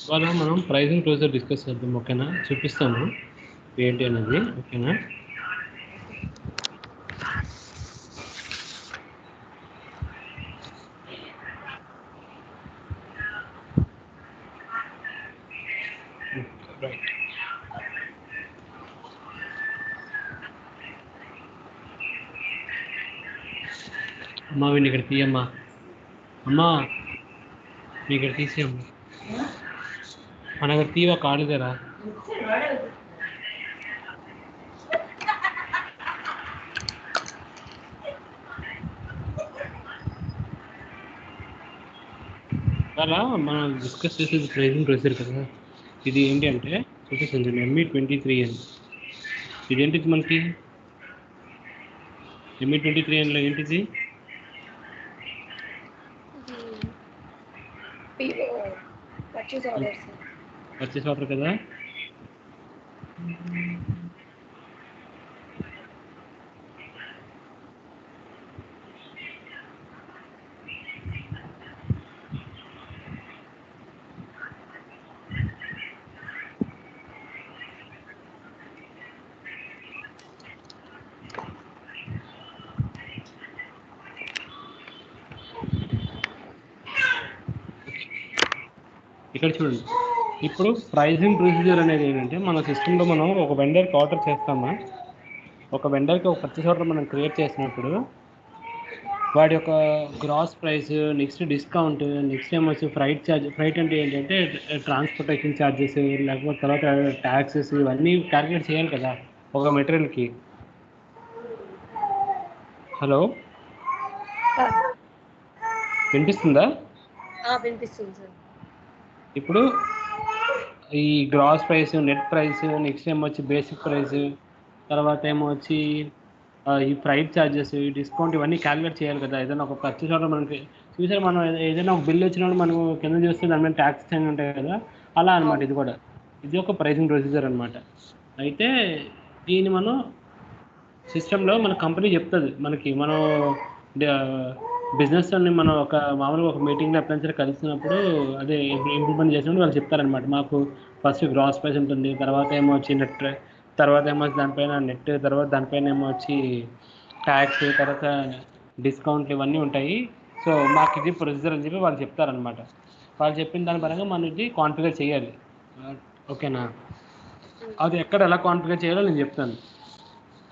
ఇవాళ మనం pricing closure discuss చేద్దాం. ఓకేనా, చూపిస్తాను ఏంటి అనేది. ఓకేనా, రైట్. అమ్మా వీడిని ఇక్కడ తీయమ్మా. అమ్మా మీ ఇక్కడ తీసేయమ్మా. మన దగ్గర తీవ కాడుదేరా. అలా మనం డిస్కస్ చేసేది ప్రైజింగ్ క్లోజర్ కదా. ఇది ఏంటి అంటే చూపిస్తుంది ME23 అని. ఇదేంటిది మనకి ME23 అనిలో ఏంటిది? పర్చేస్ ఆర్డర్ కదా. ఇక్కడ చూడండి, ఇప్పుడు ప్రైజింగ్ ప్రొసీజర్ అనేది ఏంటంటే మన సిస్టంలో మనం ఒక వెండర్కి ఆర్డర్ చేస్తామా, ఒక వెండర్కి ఒక పర్చేస్ ఆర్డర్ మనం క్రియేట్ చేసినప్పుడు వాడి యొక్క gross price, next discount, next ఏమో వచ్చి ఫ్రైట్ ఛార్జ్. ఫ్రైట్ అంటే ఏంటంటే ట్రాన్స్పోర్టేషన్ ఛార్జెస్, లేకపోతే తర్వాత ట్యాక్సెస్, ఇవన్నీ క్యాలిక్యులేట్ చేయాలి కదా ఒక మెటీరియల్కి. హలో, వినిపిస్తుందా? వినిపిస్తుంది సార్. ఇప్పుడు ఈ gross price, net price, next ఏమో వచ్చి బేసిక్ ప్రైస్, తర్వాత ఏమో వచ్చి ఈ ఫ్రైట్ ఛార్జెస్, ఈ డిస్కౌంట్, ఇవన్నీ క్యాలిక్యులేట్ చేయాలి కదా. ఏదైనా ఒక పర్చేస్ ఆర్డర్ మనకి చూసారు, మనం ఏదైనా ఒక బిల్ వచ్చినప్పుడు మనం కింద చూస్తే దాని మీద ట్యాక్స్ అని ఉంటాయి కదా, అలా అనమాట. ఇది కూడా ఇది ఒక ప్రైసింగ్ ప్రొసీజర్ అనమాట. అయితే దీన్ని మనం సిస్టంలో మన కంపెనీ చెప్తుంది మనకి. మనం బిజినెస్ అన్ని మనం ఒక మామూలుగా ఒక మీటింగ్లో ఎప్పుడైనా కలిసినప్పుడు అదే ఇంప్లిమెంట్ చేసినప్పుడు వాళ్ళు చెప్తారనమాట. మాకు ఫస్ట్ గ్రాస్ ప్రైస్ ఉంటుంది, తర్వాత ఏమో వచ్చి నెట్, తర్వాత ఏమో దానిపైన నెట్, తర్వాత దానిపైన ఏమో వచ్చి ట్యాక్స్, తర్వాత డిస్కౌంట్లు, ఇవన్నీ ఉంటాయి. సో మాకు ఇది ప్రొసీజర్ అని చెప్పి వాళ్ళు చెప్తారనమాట. వాళ్ళు చెప్పిన దాని పరంగా మనం ఇది కాన్ఫిగర్ చేయాలి. ఓకేనా, అది ఎక్కడ ఎలా కాన్ఫిగర్ చేయాలో నేను చెప్తాను.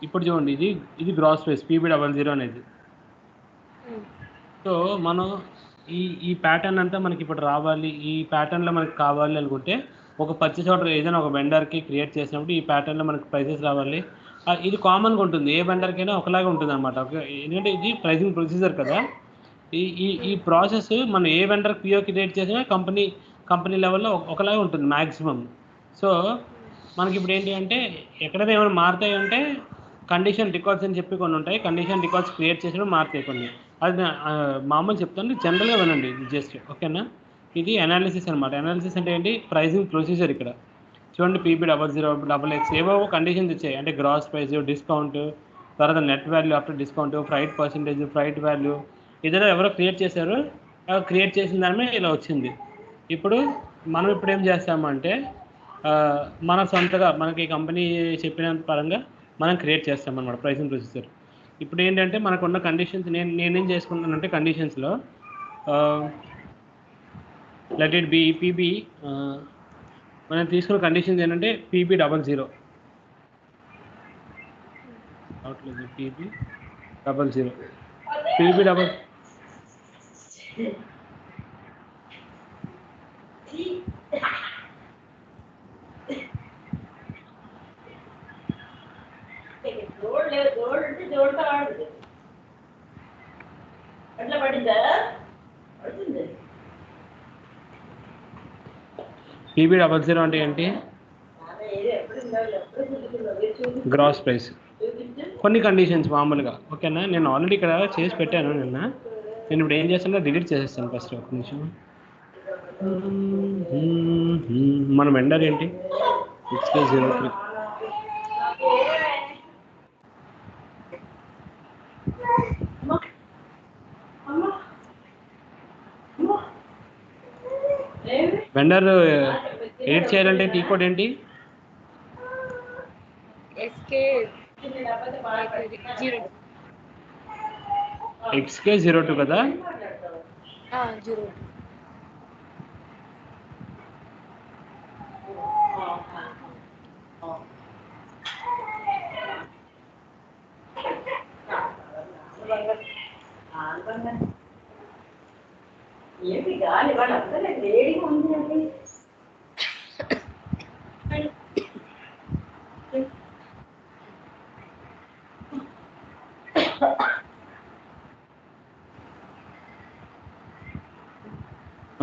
ఇప్పుడు చూడండి, ఇది గ్రాస్ ప్రైస్ PB00 అనేది. సో మనం ఈ ప్యాటర్న్ అంతా మనకి ఇప్పుడు రావాలి, ఈ ప్యాటర్న్లో మనకి కావాలి అనుకుంటే ఒక పర్చేస్ ఆర్డర్ ఏదైనా ఒక వెండర్కి క్రియేట్ చేసినప్పుడు ఈ ప్యాటర్న్లో మనకి ప్రైసెస్ రావాలి. ఇది కామన్గా ఉంటుంది, ఏ వెండర్కైనా ఒకలాగే ఉంటుంది అనమాట. ఎందుకంటే ఇది ప్రైసింగ్ ప్రొసీజర్ కదా. ఈ ప్రాసెస్ మనం ఏ వెండర్ PO క్రియేట్ చేసినా కంపెనీ లెవెల్లో ఒకలాగే ఉంటుంది మ్యాక్సిమం. సో మనకి ఇప్పుడు ఏంటి అంటే ఎక్కడైనా ఏమైనా మారుతాయి అంటే కండిషన్ రికార్డ్స్ అని చెప్పి కొన్ని ఉంటాయి. కండిషన్ రికార్డ్స్ క్రియేట్ చేసినప్పుడు మారుతాయి కొన్ని. అది మామూలు చెప్తాను, జనరల్గా వినండి జస్ట్. ఓకేనా, ఇది అనాలిసిస్ అనమాట. అనాలిసిస్ అంటే ఏంటి? Pricing procedure. ఇక్కడ చూడండి, PB00XX ఏవో కండిషన్స్ ఇచ్చాయి. అంటే గ్రాస్ ప్రైస్, డిస్కౌంట్, తర్వాత net value after discount, freight percentage, freight value, ఇదేదో ఎవరో క్రియేట్ చేశారు. క్రియేట్ చేసిన దాని మీద ఇలా వచ్చింది. ఇప్పుడు మనం ఇప్పుడు ఏం చేస్తామంటే మన సొంతగా మనకి కంపెనీ చెప్పిన పరంగా మనం క్రియేట్ చేస్తామన్నమాట ప్రైసింగ్ ప్రొసీజర్. ఇప్పుడు ఏంటంటే మనకున్న కండిషన్స్, నేనేం చేసుకుంటానంటే కండిషన్స్లో లెట్ ఇట్ బి PB, మనం తీసుకున్న కండిషన్స్ ఏంటంటే PB00 అవుట్లేదు, PB00 PB00 అంటే ఏంటి? గ్రాస్ ప్రైస్, కొన్ని కండిషన్స్ మామూలుగా. ఓకేనా, నేను ఆల్రెడీ ఇక్కడ చేసి పెట్టాను నిన్న. నేను ఇప్పుడు ఏం చేస్తానో డిలీట్ చేసేస్తాను ఫస్ట్. ఒక నిమిషం. మన వెండర్ ఏంటి? 6K03. వెండర్ ఎడిట్ చేయాలంటే టీ కోడ్ ఏంటి? XK02 కదా? 02. ఏంటి గాలి వాళ్ళు అసలే వేడిగా ఉంది.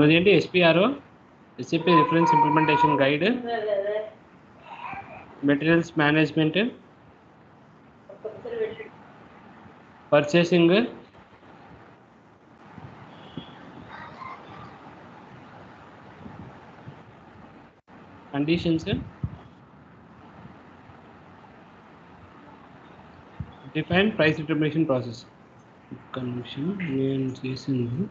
అదేంటి SPRO, SAP reference implementation guide, materials management, purchasing, conditions, define price determination process. ఒక్క నిమిషం నేను చేసింది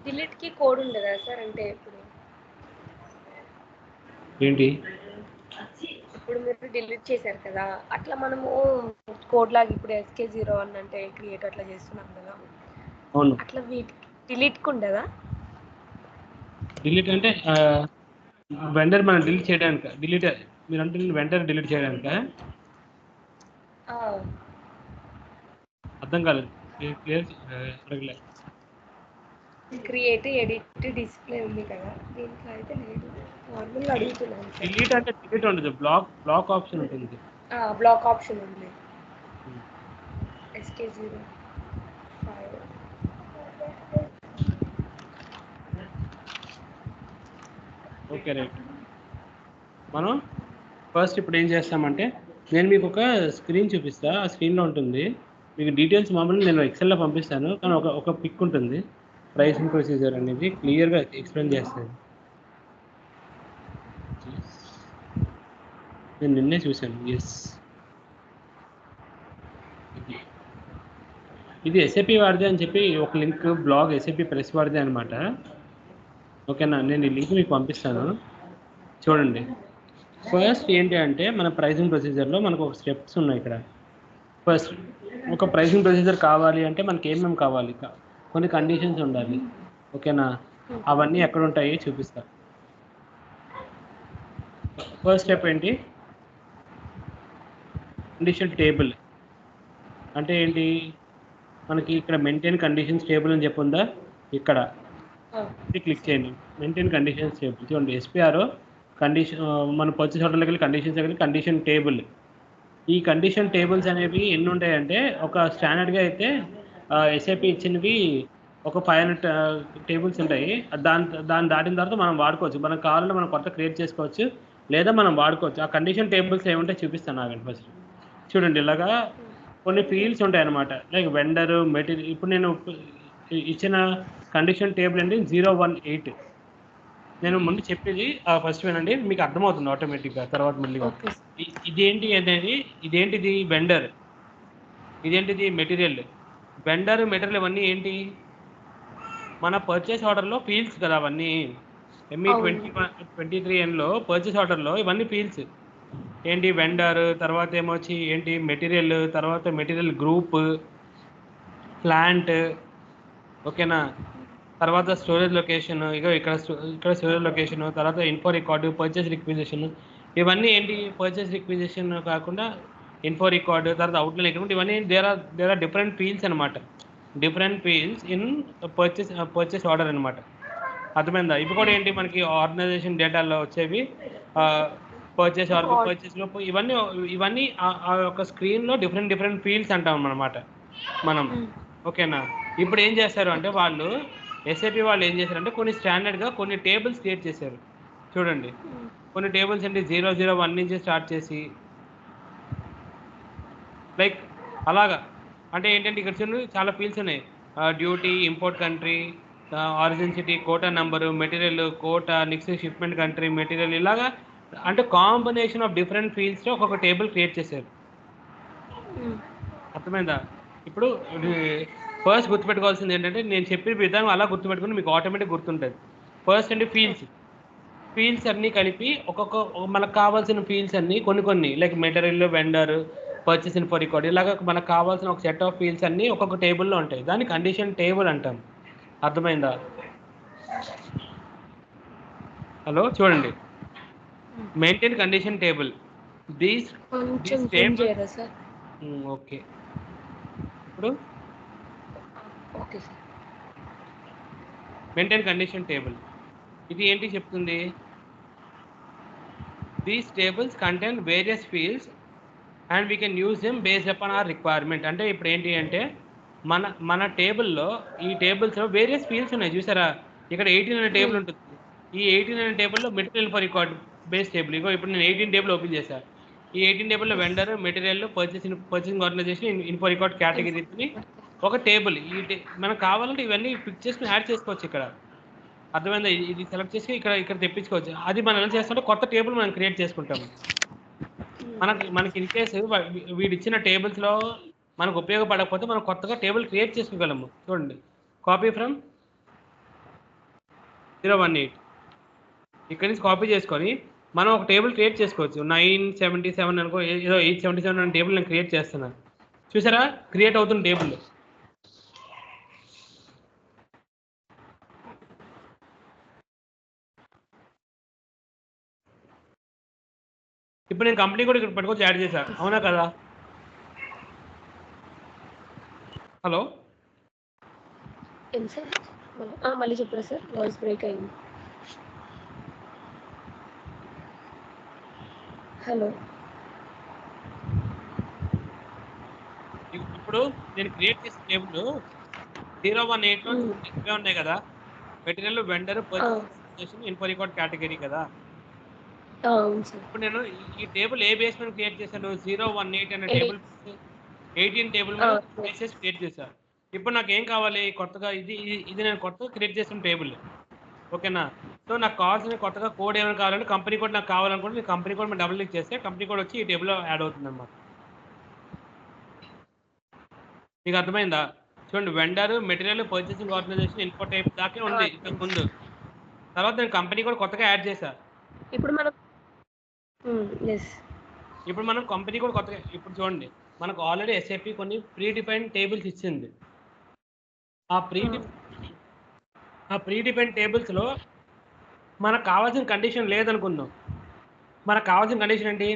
డిలీట్ కి కోడ్ ఉండదా సార్? అంటే ఏంటి? ఇప్పుడు మీరు డిలీట్ చేశారు కదా, అట్లా మనము కోడ్ లాగా ఇప్పుడు SK01 అంటే క్రియేట్ అట్లా చేస్తున్నాం కదా, అవును. అట్లా వీటికి డిలీట్ కి ఉండదా? డిలీట్ అంటే వెండర్ మనం డిలీట్ చేయడానికి, డిలీట్ మీరు అంటే వెండర్ డిలీట్ చేయడానిక? అర్థం కాలేదు, క్లియర్ అడగలే. క్రియేట్, ఎడిట్, డిస్ప్లే ఉంది కదా, దీంట్లో అయితే లేదు. నార్మల్గా అడుగుతున్నాను. డిలీట్ అంటే డిలీట్ ఉండదు, బ్లాక్ ఆప్షన్ ఉంటుంది. బ్లాక్ ఆప్షన్ ఉంది. SK05. Okay right. మనం ఫస్ట్ ఇప్పుడు ఏం చేస్తామంటే, నేను మీకు ఒక స్క్రీన్ చూపిస్తా. ఆ స్క్రీన్లో ఉంటుంది మీకు డీటెయిల్స్. మామూలుగా నేను ఎక్సెల్లో పంపిస్తాను, కానీ ఒక పిక్ ఉంటుంది, ప్రైసింగ్ ప్రొసీజర్ అనేది క్లియర్గా ఎక్స్ప్లెయిన్ చేస్తాను. నేను నిన్నే చూశాను. ఎస్, ఇది SAP వాడిదే అని చెప్పి ఒక లింక్, బ్లాగ్ SAP ప్రెస్ వాడిదే అనమాట. ఓకేనా, నేను ఈ లింక్ మీకు పంపిస్తాను, చూడండి. ఫస్ట్ ఏంటి అంటే, మన ప్రైసింగ్ ప్రొసీజర్లో మనకు ఒక స్టెప్స్ ఉన్నాయి ఇక్కడ. ఫస్ట్ ఒక ప్రైసింగ్ ప్రొసీజర్ కావాలి అంటే మనకి ఏమేమి కావాలి, కొన్ని కండిషన్స్ ఉండాలి. ఓకేనా, అవన్నీ ఎక్కడ ఉంటాయి చూపిస్తా. ఫస్ట్ స్టెప్ ఏంటి? కండిషన్ టేబుల్ అంటే ఏంటి? మనకి ఇక్కడ మెయింటైన్ కండిషన్స్ టేబుల్ అని చెప్పి ఉందా, ఇక్కడ క్లిక్ చేయండి. మెయింటైన్ కండిషన్స్ టేబుల్ చూడండి. SPRO కండిషన్, మన పర్చేస్ ఆర్డర్లోకి వెళ్ళి కండిషన్స్ దగ్గర కండిషన్ టేబుల్. ఈ కండిషన్ టేబుల్స్ అనేవి ఎన్ని ఉంటాయంటే, ఒక స్టాండర్డ్గా అయితే SAP ఇచ్చినవి ఒక 500 టేబుల్స్ ఉంటాయి. దాన్ని దాటిన తర్వాత మనం వాడుకోవచ్చు. మనకు కావాలంటే మనం కొత్త క్రియేట్ చేసుకోవచ్చు, లేదా మనం వాడుకోవచ్చు. ఆ కండిషన్ టేబుల్స్ ఏముంటాయి చూపిస్తాను ఆగండి. ఫస్ట్ చూడండి, ఇలాగా కొన్ని ఫీల్డ్స్ ఉంటాయి అన్నమాట, లైక్ వెండర్, మెటీరియల్. ఇప్పుడు నేను ఇచ్చిన కండిషన్ టేబుల్ అండి 018. నేను ముందు చెప్పేది ఫస్ట్ వినండి, మీకు అర్థమవుతుంది ఆటోమేటిక్గా. తర్వాత మళ్ళీ ఇదేంటి అనేది, ఇదేంటిది వెండర్, ఇదేంటిది మెటీరియల్. వెండర్, మెటీరియల్ ఇవన్నీ ఏంటి? మన పర్చేస్ ఆర్డర్లో ఫీల్డ్స్ కదా అవన్నీ. ME 23Nలో పర్చేస్ ఆర్డర్లో ఇవన్నీ ఫీల్డ్స్ ఏంటి? వెండర్, తర్వాత ఏమొచ్చి ఏంటి మెటీరియల్, తర్వాత మెటీరియల్ గ్రూప్, ప్లాంట్. ఓకేనా, తర్వాత స్టోరేజ్ లొకేషన్, ఇక్కడ స్టోరేజ్ లొకేషన్, తర్వాత ఇన్ఫో రికార్డు, పర్చేస్ రిక్విజిషన్. ఇవన్నీ ఏంటి? పర్చేస్ రిక్విజిషన్ కాకుండా ఇన్ఫో రికార్డు, తర్వాత అవుట్లైన్ అకౌంట్. ఇవన్నీ దేర్ ఆర్ డిఫరెంట్ ఫీల్డ్స్ అనమాట, different fields in purchase order అనమాట. అర్థమైందా? ఇవి కూడా ఏంటి మనకి ఆర్గనైజేషన్ డేటాలో వచ్చేవి. పర్చేస్ ఆర్డర్, పర్చేస్ లోపు ఇవన్నీ ఆ యొక్క స్క్రీన్లో డిఫరెంట్ ఫీల్డ్స్ అంటాం అన్నమాట మనం. ఓకేనా, ఇప్పుడు ఏం చేస్తారు అంటే వాళ్ళు ఎస్ఏపి వాళ్ళు ఏం చేశారంటే కొన్ని స్టాండర్డ్గా కొన్ని టేబుల్స్ క్రియేట్ చేశారు. చూడండి, కొన్ని టేబుల్స్ అండి 001 నుంచి స్టార్ట్ చేసి లైక్ అలాగా. అంటే ఏంటంటే ఇక్కడ చూడండి చాలా ఫీల్డ్స్ ఉన్నాయి. Duty, import country, origin city, quota number, material, quota, next shipment country, material, ఇలాగా అంటే కాంబినేషన్ ఆఫ్ డిఫరెంట్ ఫీల్డ్స్లో ఒక్కొక్క టేబుల్ క్రియేట్ చేశారు. అర్థమైందా? ఇప్పుడు ఫస్ట్ గుర్తుపెట్టుకోవాల్సింది ఏంటంటే నేను చెప్పిన విధానం అలా గుర్తుపెట్టుకుని మీకు ఆటోమేటిక్ గుర్తుంటుంది. ఫస్ట్ అంటే ఫీల్డ్స్ అన్నీ కలిపి మనకు కావాల్సిన ఫీల్డ్స్ అన్నీ కొన్ని like material, vendor, purchase info record, ఇలాగ మనకు కావాల్సిన ఒక సెట్ ఆఫ్ ఫీల్డ్స్ అన్నీ ఒక్కొక్క టేబుల్లో ఉంటాయి. దాన్ని కండిషన్ టేబుల్ అంటాం. అర్థమైందా? హలో చూడండి, maintain condition table these table. Okay, ఇప్పుడు okay sir. Maintain condition table ఇది ఏంటి చెప్తుంది? These tables contain various fields and we can use them based upon our requirement. అంటే ఇప్పుడు ఏంటి అంటే మన టేబుల్లో ఈ టేబుల్స్లో వేరియస్ ఫీల్డ్స్ ఉన్నాయి. చూసారా, ఇక్కడ 18 అనే టేబుల్ ఉంటుంది. ఈ 18 అనే టేబుల్లో material for record base table. ఇగో ఇప్పుడు నేను 18 టేబుల్ ఓపెన్ చేశాను. ఈ 18 టేబుల్లో vendor, material, purchasing organisation, info record కేటగిరీస్ని ఒక టేబుల్. మనకు కావాలంటే ఇవన్నీ పిక్ చేసుకుని యాడ్ చేసుకోవచ్చు ఇక్కడ. అర్థమైందా? ఇది సెలెక్ట్ చేసి ఇక్కడ తెప్పించుకోవచ్చు. అది మనం ఏం చేస్తుంటే కొత్త టేబుల్ మనం క్రియేట్ చేసుకుంటాము. మనకి ఇన్ కేసు వీడు ఇచ్చిన టేబుల్స్లో మనకు ఉపయోగపడకపోతే మనం కొత్తగా టేబుల్ క్రియేట్ చేసుకోగలము. చూడండి, కాపీ ఫ్రమ్ 018 ఇక్కడి నుంచి కాపీ చేసుకొని మనం ఒక టేబుల్ క్రియేట్ చేసుకోవచ్చు. 977 అనుకో, ఏదో 877 అనే టేబుల్ నేను క్రియేట్ చేస్తున్నాను. చూసారా, క్రియేట్ అవుతున్న టేబుల్. ఇప్పుడు నేను కంపెనీ కూడా ఇక్కడ పట్టుకొచ్చి యాడ్ చేశాను. అవునా కదా? హలో, మళ్ళీ చెప్పరా సార్, వాయిస్ బ్రేక్ అయింది. హలో, ఇప్పుడు నేను క్రియేట్ చేసిన టేబుల్ 018లో ఇవే ఉన్నాయి కదా, material, vendor, purchase, info record category కదా. ఇప్పుడు నేను ఈ టేబుల్ ఏ బేస్ మీద క్రియేట్ చేశాను? 018 అనే టేబుల్ 18 టేబుల్ మీద బేసెస్ క్రియేట్ చేశాను. ఇప్పుడు నాకు ఏం కావాలి కొత్తగా? ఇది నేను కొత్తగా క్రియేట్ చేసిన టేబుల్. ఓకేనా? సో నాకు కావాల్సిన కొత్తగా కోడ్ ఏమైనా కావాలంటే కంపెనీ కోడ్ నాకు కావాలనుకుంటే నేను కంపెనీ కోడ్ మీద డబుల్ క్లిక్ చేస్తే కంపెనీ కోడ్ వచ్చి ఈ టేబుల్లో యాడ్ అవుతుంది అన్నమాట. మీకు అర్థమైందా? చూడండి, vendor, material, purchasing organisation, info type దాకే ఉంది ఇంతకు ముందు. తర్వాత నేను కంపెనీ కూడా కొత్తగా యాడ్ చేశా. ఇప్పుడు మనం కంపెనీ కూడా కొత్తగా, ఇప్పుడు చూడండి మనకు ఆల్రెడీ ఎస్ఏపి కొన్ని ప్రీ డిఫైన్డ్ టేబుల్స్ ఇచ్చింది. ఆ ప్రీ డిఫైన్డ్ టేబుల్స్లో మనకు కావాల్సిన కండిషన్ లేదనుకుందాం. మనకు కావాల్సిన కండిషన్ ఏంటి?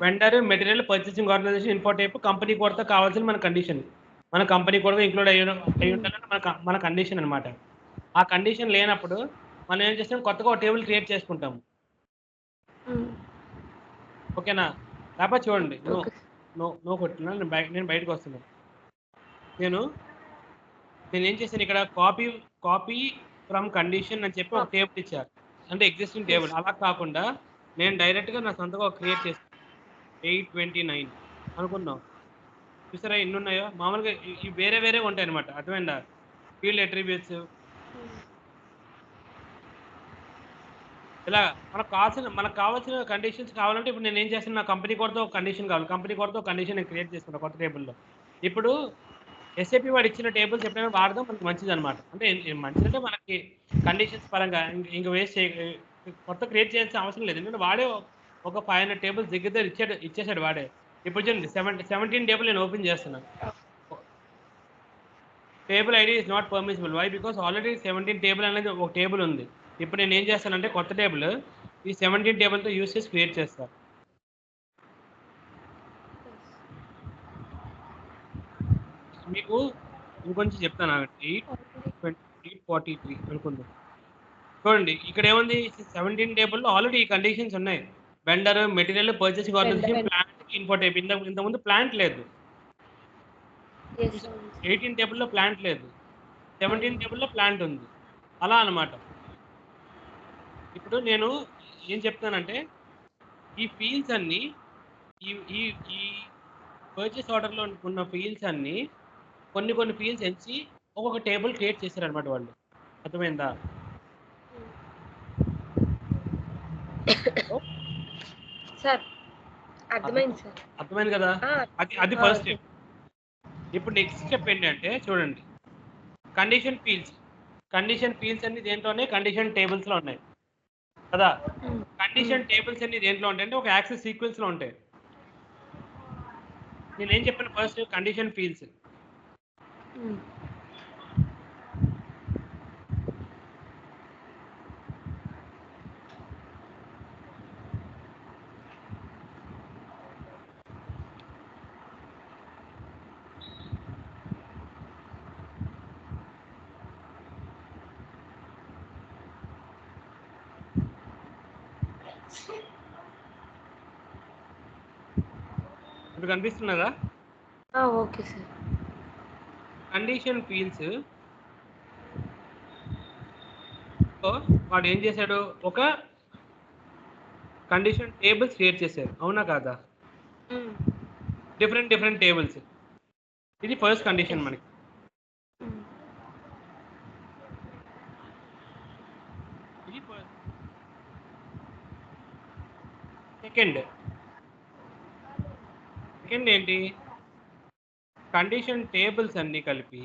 Vendor, material, purchasing organisation, info type, company కోడ్తో కావాల్సిన మన కండిషన్. మన కంపెనీ కూడా ఇంక్లూడ్ అయ్యి ఉండాలని మన కండిషన్ అనమాట. ఆ కండిషన్ లేనప్పుడు మనం ఏం చేస్తాం? కొత్తగా ఒక టేబుల్ క్రియేట్ చేసుకుంటాము. ఓకేనా? లేకపోతే చూడండి, నో కొట్టినా నేను బయటకు వస్తున్నాను. నేను ఏం చేశాను? ఇక్కడ కాపీ ఫ్రమ్ కండిషన్ అని చెప్పి ఒక టేబుల్ ఇచ్చారు, అంటే ఎగ్జిస్టింగ్ టేబుల్. అలా కాకుండా నేను డైరెక్ట్గా నా సొంతగా క్రియేట్ చేస్తాను. 829 అనుకుందాం. చూసారా ఎన్ని ఉన్నాయో? మామూలుగా ఇవి వేరే ఉంటాయి అనమాట. అర్థమైందా? ఫీల్డ్ అట్రిబ్యూట్స్ ఇలా మనకు కావాల్సిన కండిషన్స్ కావాలంటే ఇప్పుడు నేను ఏం చేస్తాను? నా కంపెనీ కోడ్తో ఒక కండిషన్ కావాలి. కంపెనీ కోడ్తో ఒక కండిషన్ నేను క్రియేట్ చేసుకున్నాను కొత్త టేబుల్లో. ఇప్పుడు ఎస్ఏపి వాడు ఇచ్చిన టేబుల్స్ ఎప్పుడైనా వాడదాం మనకి మంచిది అనమాట. అంటే మంచిదంటే మనకి కండిషన్స్ పరంగా ఇంక వేస్ట్ కొత్త క్రియేట్ చేయాల్సిన అవసరం లేదు. ఎందుకంటే వాడే ఒక 500 టేబుల్స్ దగ్గర ఇచ్చేసాడు వాడే. ఇప్పుడు చూడండి 17 టేబుల్ నేను ఓపెన్ చేస్తున్నాను. Table ID is not permissible. Why? Because already 17 table అనేది ఒక టేబుల్ ఉంది. ఇప్పుడు నేను ఏం చేస్తానంటే కొత్త టేబుల్ ఈ 17 టేబుల్తో యూస్ చేసి క్రియేట్ చేస్తాను. మీకు ఇంకొంచెం చెప్తాను. 843 అనుకుందాం. చూడండి ఇక్కడ ఏముంది? 17 టేబుల్లో ఆల్రెడీ ఈ కండిషన్స్ ఉన్నాయి. Vendor, material, purchasing organisation, plant, info type. ఇంతకుముందు ప్లాంట్ లేదు. 18 టేబుల్లో ప్లాంట్ లేదు. 17 టేబుల్లో ప్లాంట్ ఉంది. అలా అన్నమాట. ఇప్పుడు నేను ఏం చెప్తానంటే ఈ ఫీల్డ్స్ అన్నీ ఈ ఈ ఈ పర్చేస్ ఆర్డర్‌లో ఉన్న ఫీల్డ్స్ అన్నీ కొన్ని ఫీల్డ్స్ ఎంచి ఒక్కొక్క టేబుల్ క్రియేట్ చేశారన్నమాట వాళ్ళు. అర్థమైందా? హలో! సార్ అర్థమైంది సార్. అర్థమైంది కదా! ఆ, అది ఆ, ఫస్ట్ స్టెప్. ఇప్పుడు నెక్స్ట్ స్టెప్ ఏంటంటే చూడండి. కండిషన్ ఫీల్డ్స్ అన్ని దేంట్లోనే కండిషన్ టేబుల్స్‌లో ఉన్నాయి. కదా! ఉమ్, కండిషన్ టేబుల్స్ అన్ని దేంట్లో ఉంటాయంటే ఒక యాక్సెస్ సీక్వెన్స్‌లో ఉంటాయి. నేనేం చెప్పాను ఫస్ట్ కండిషన్ ఫీల్డ్స్. ఉమ్. ఇప్పుడు కనిపిస్తున్నదా? Okay sir. కండిషన్ ఫీల్డ్స్ వాడు ఏం చేశాడు ఒక కండిషన్ టేబుల్స్ క్రియేట్ చేశారు. అవునా కాదా? ఉమ్, డిఫరెంట్ టేబుల్స్. ఇది ఫస్ట్ కండిషన్ yes. మనకి. ఉమ్, ఇది ఫస్ట్. సెకండ్ ఏంటి? కండిషన్ టేబుల్స్ అన్నీ కలిపి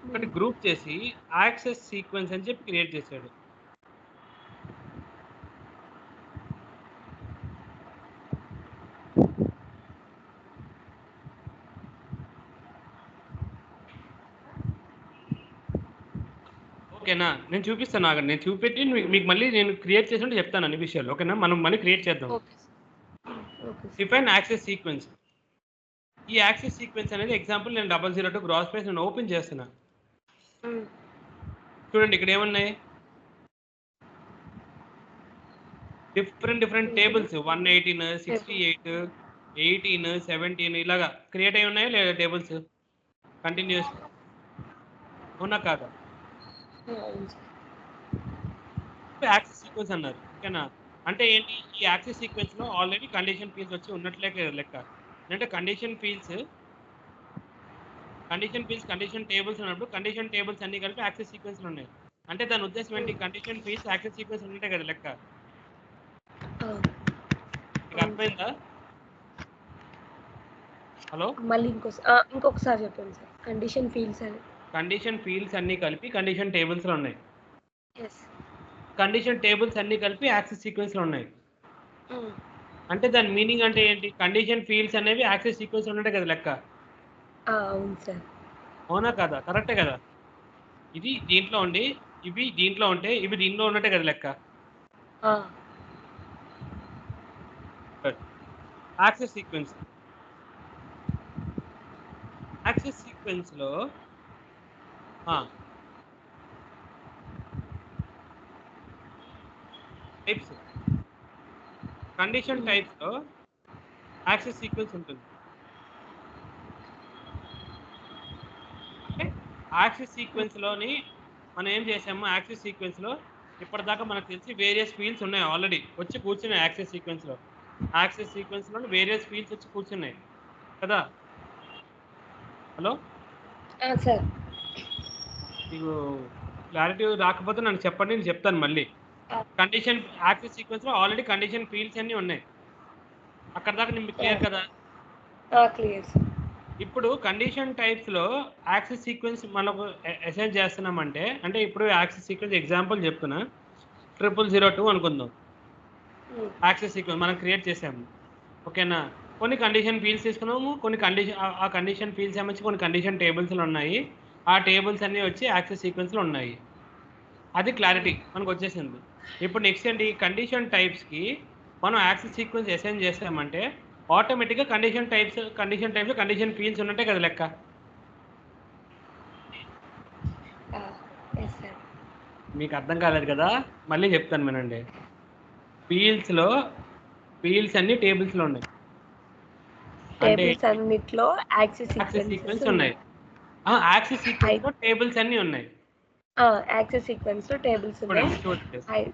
ఒకటి గ్రూప్ చేసి యాక్సెస్ సీక్వెన్స్ అని చెప్పి క్రియేట్ చేశాడు. ఓకేనా? నేను చూపిస్తాను ఆగండి. నేను చూపెట్టి మీకు మళ్ళీ నేను క్రియేట్ చేసినట్టు చెప్తాను అన్ని విషయాలు. ఓకేనా? మనం మళ్ళీ క్రియేట్ చేద్దాం. Okay sir. Okay sir. Define access sequence. ఈ యాక్సెస్ సీక్వెన్స్ అనేది ఎగ్జాంపుల్ నేను 002 గ్రాస్ స్పేస్ నేను ఓపెన్ చేస్తున్నా. ఉమ్, చూడండి ఇక్కడ ఏమున్నాయి? డిఫరెంట్ టేబుల్స్ 118, 68, 18, 17 ఇలాగా క్రియేట్ అయి ఉన్నాయా లేదా టేబుల్స్ కంటిన్యూస్? అవునా కాదా? అవును సార్. యాక్సెస్ సీక్వెన్స్ అన్నారు. ఓకేనా? అంటే ఏంటి? ఈ యాక్సెస్ సీక్వెన్స్ లో ఆల్రెడీ కండిషన్ ఫీల్డ్స్ వచ్చి ఉన్నట్లే లెక్క. అంటే కండిషన్ కండిషన్ టేబుల్స్ ఉన్నప్పుడు కండిషన్ టేబుల్స్ అన్ని కలిపి యాక్సెస్ సీక్వెన్స్ లో ఉన్నాయి. అంటే దాని ఉద్దేశం ఏంటి? కండిషన్ ఫీల్డ్స్ యాక్సెస్ సీక్వెన్స్ ఉంటాయి కదా లెక్క. మీకు అర్థమైందా? హలో! మళ్ళీ ఇంకొకసారి చెప్పండి సార్. కండిషన్ ఫీల్డ్స్ అని. కండిషన్ ఫీల్డ్స్ అన్ని కలిపి కండిషన్ టేబుల్స్ లో ఉన్నాయి. ఎస్. కండిషన్ టేబుల్స్ అన్ని కలిపి యాక్సెస్ సీక్వెన్స్ లో ఉన్నాయి. అంటే దాని మీనింగ్ అంటే ఏంటి? కండిషన్ ఫీల్డ్స్ అనేవి యాక్సెస్ సీక్వెన్స్ ఉన్నట్టే కదా లెక్క. అవును సార్. అవునా కాదా? కరెక్టే కదా? ఇది దీంట్లో ఉండి ఇవి దీంట్లో ఉంటే ఇవి దీంట్లో ఉన్నట్టే కదా లెక్క. Access sequence. యాక్సెస్ సీక్వెన్స్ లో టైప్స్. కండిషన్ టైప్స్ లో యాక్సెస్ సీక్వెన్స్ ఉంటుంది. అంటే యాక్సెస్ సీక్వెన్స్ లోని మనం ఏం చేసాము? యాక్సెస్ సీక్వెన్స్ లో ఇప్పటిదాకా మనకు తెలిసి వేరియస్ ఫీల్డ్స్ ఉన్నాయి ఆల్రెడీ వచ్చి కూర్చున్నాయి యాక్సెస్ సీక్వెన్స్ లో. యాక్సెస్ సీక్వెన్స్ లో వేరియస్ ఫీల్డ్స్ వచ్చి కూర్చున్నాయి కదా? హలో! సార్. మీకు క్లారిటీ రాకపోతే నన్ను చెప్పండి, నేను చెప్తాను మళ్ళీ. కండిషన్ యాక్సెస్ సీక్వెన్స్ లో ఆల్రెడీ కండిషన్ ఫీల్డ్స్ అన్ని ఉన్నాయి. అక్కడ దాకా మీకు క్లియర్ కదా? Clear sir. ఇప్పుడు కండిషన్ టైప్స్ లో యాక్సెస్ సీక్వెన్స్ మనకు అసైన్ చేస్తున్నామంటే అంటే ఇప్పుడు యాక్సెస్ సీక్వెన్స్ ఎగ్జాంపుల్ చెప్తున్నా. 0002 అనుకుందాం. యాక్సెస్ సీక్వెన్స్ మనం క్రియేట్ చేసాము. ఓకేనా? కొన్ని కండిషన్ ఫీల్డ్స్ తీసుకున్నాము. కొన్ని ఆ కండిషన్ ఫీల్డ్స్ సంబంధించి కొన్ని కండిషన్ టేబుల్స్లో ఉన్నాయి. ఆ టేబుల్స్ అన్నీ వచ్చి యాక్సెస్ సీక్వెన్స్లో ఉన్నాయి. అది క్లారిటీ మనకు వచ్చేసింది. ఇప్పుడు నెక్స్ట్ ఏంటి? కండిషన్ టైప్స్కి మనం యాక్సెస్ సీక్వెన్స్ అసైన్ చేసామంటే ఆటోమేటిక్గా కండిషన్ టైప్స్లో కండిషన్ ఫీల్డ్స్ ఉన్నట్టే కదా లెక్క. Yes sir. మీకు అర్థం కాలేదు కదా? మళ్ళీ చెప్తాను వినండి. ఫీల్డ్స్ అన్ని టేబుల్స్లో ఉన్నాయి. అంటే టేబుల్స్ అన్నిట్లో యాక్సెస్ యాక్సెస్ సీక్వెన్సెస్ సీక్వెన్స్ ఉన్నాయి. యాక్సెస్ సీక్వెన్స్ లో టేబుల్స్ అన్ని ఉన్నాయి. యాక్సెస్ సీక్వెన్స్ లో టేబుల్స్ ఉన్నాయి.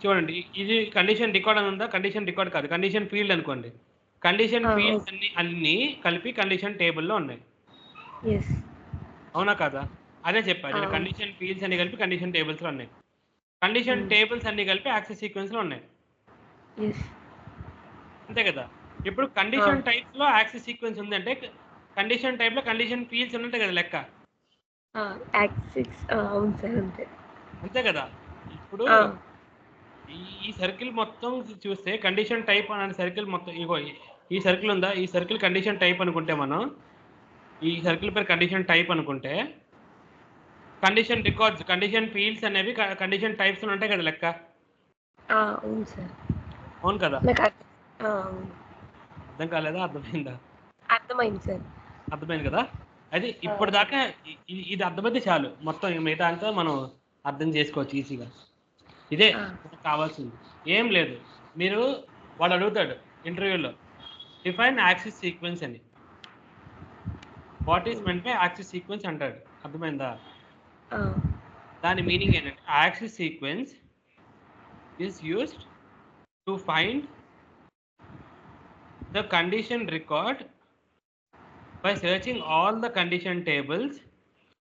చూడండి ఇది కండిషన్ రికార్డ్ అని ఉందా? కండిషన్ రికార్డ్ కాదు, కండిషన్ ఫీల్డ్ అనుకోండి. కండిషన్ ఫీల్డ్స్ అన్ని కలిపి కండిషన్ టేబుల్లో ఉన్నాయి. అవునా కాదా? అదే చెప్పాను నేను, కండిషన్ ఫీల్డ్స్ అన్ని కలిపి కండిషన్ టేబుల్స్ లో ఉన్నాయి. కండిషన్ టేబుల్స్ అన్ని కలిపి యాక్సెస్ సీక్వెన్స్ లో ఉన్నాయి. అంతే కదా? ఇప్పుడు కండిషన్ టైప్స్ లో యాక్సెస్ సీక్వెన్స్ ఉందంటే కండిషన్ టైప్ లో కండిషన్ ఫీల్డ్స్ ఉన్నట్టే కదా లెక్క. అంతే కదా? ఇప్పుడు ఈ సర్కిల్ మొత్తం చూస్తే కండిషన్ టైప్ అనే సర్కిల్ మొత్తం ఇగో ఈ సర్కిల్ ఉందా? ఈ సర్కిల్ కండిషన్ టైప్ అనుకుంటే మనం ఈ సర్కిల్ పేరు కండిషన్ టైప్ అనుకుంటే కండిషన్ రికార్డ్స్ కండిషన్ ఫీల్డ్స్ అనేవి కండిషన్ టైప్స్ ఉంటాయి కదా లెక్క. అవును సార్. అవును కదా? అర్థం కాలేదా? అర్థమైందా? అర్థమైంది సార్. అర్థమైంది కదా? అది ఇప్పటిదాకా ఇది అర్థమైతే చాలు, మొత్తం మిగతా అంతా మనం అర్థం చేసుకోవచ్చు ఈజీగా. ఇదే కావాల్సింది, ఏం లేదు. మీరు వాడు అడుగుతాడు ఇంటర్వ్యూలో డిఫైన్ యాక్సిస్ సీక్వెన్స్ అని, what is meant by axis sequence అంటాడు. అర్థమైందా? దాని మీనింగ్ ఏంటంటే axis sequence is used to find the condition record by searching all the condition tables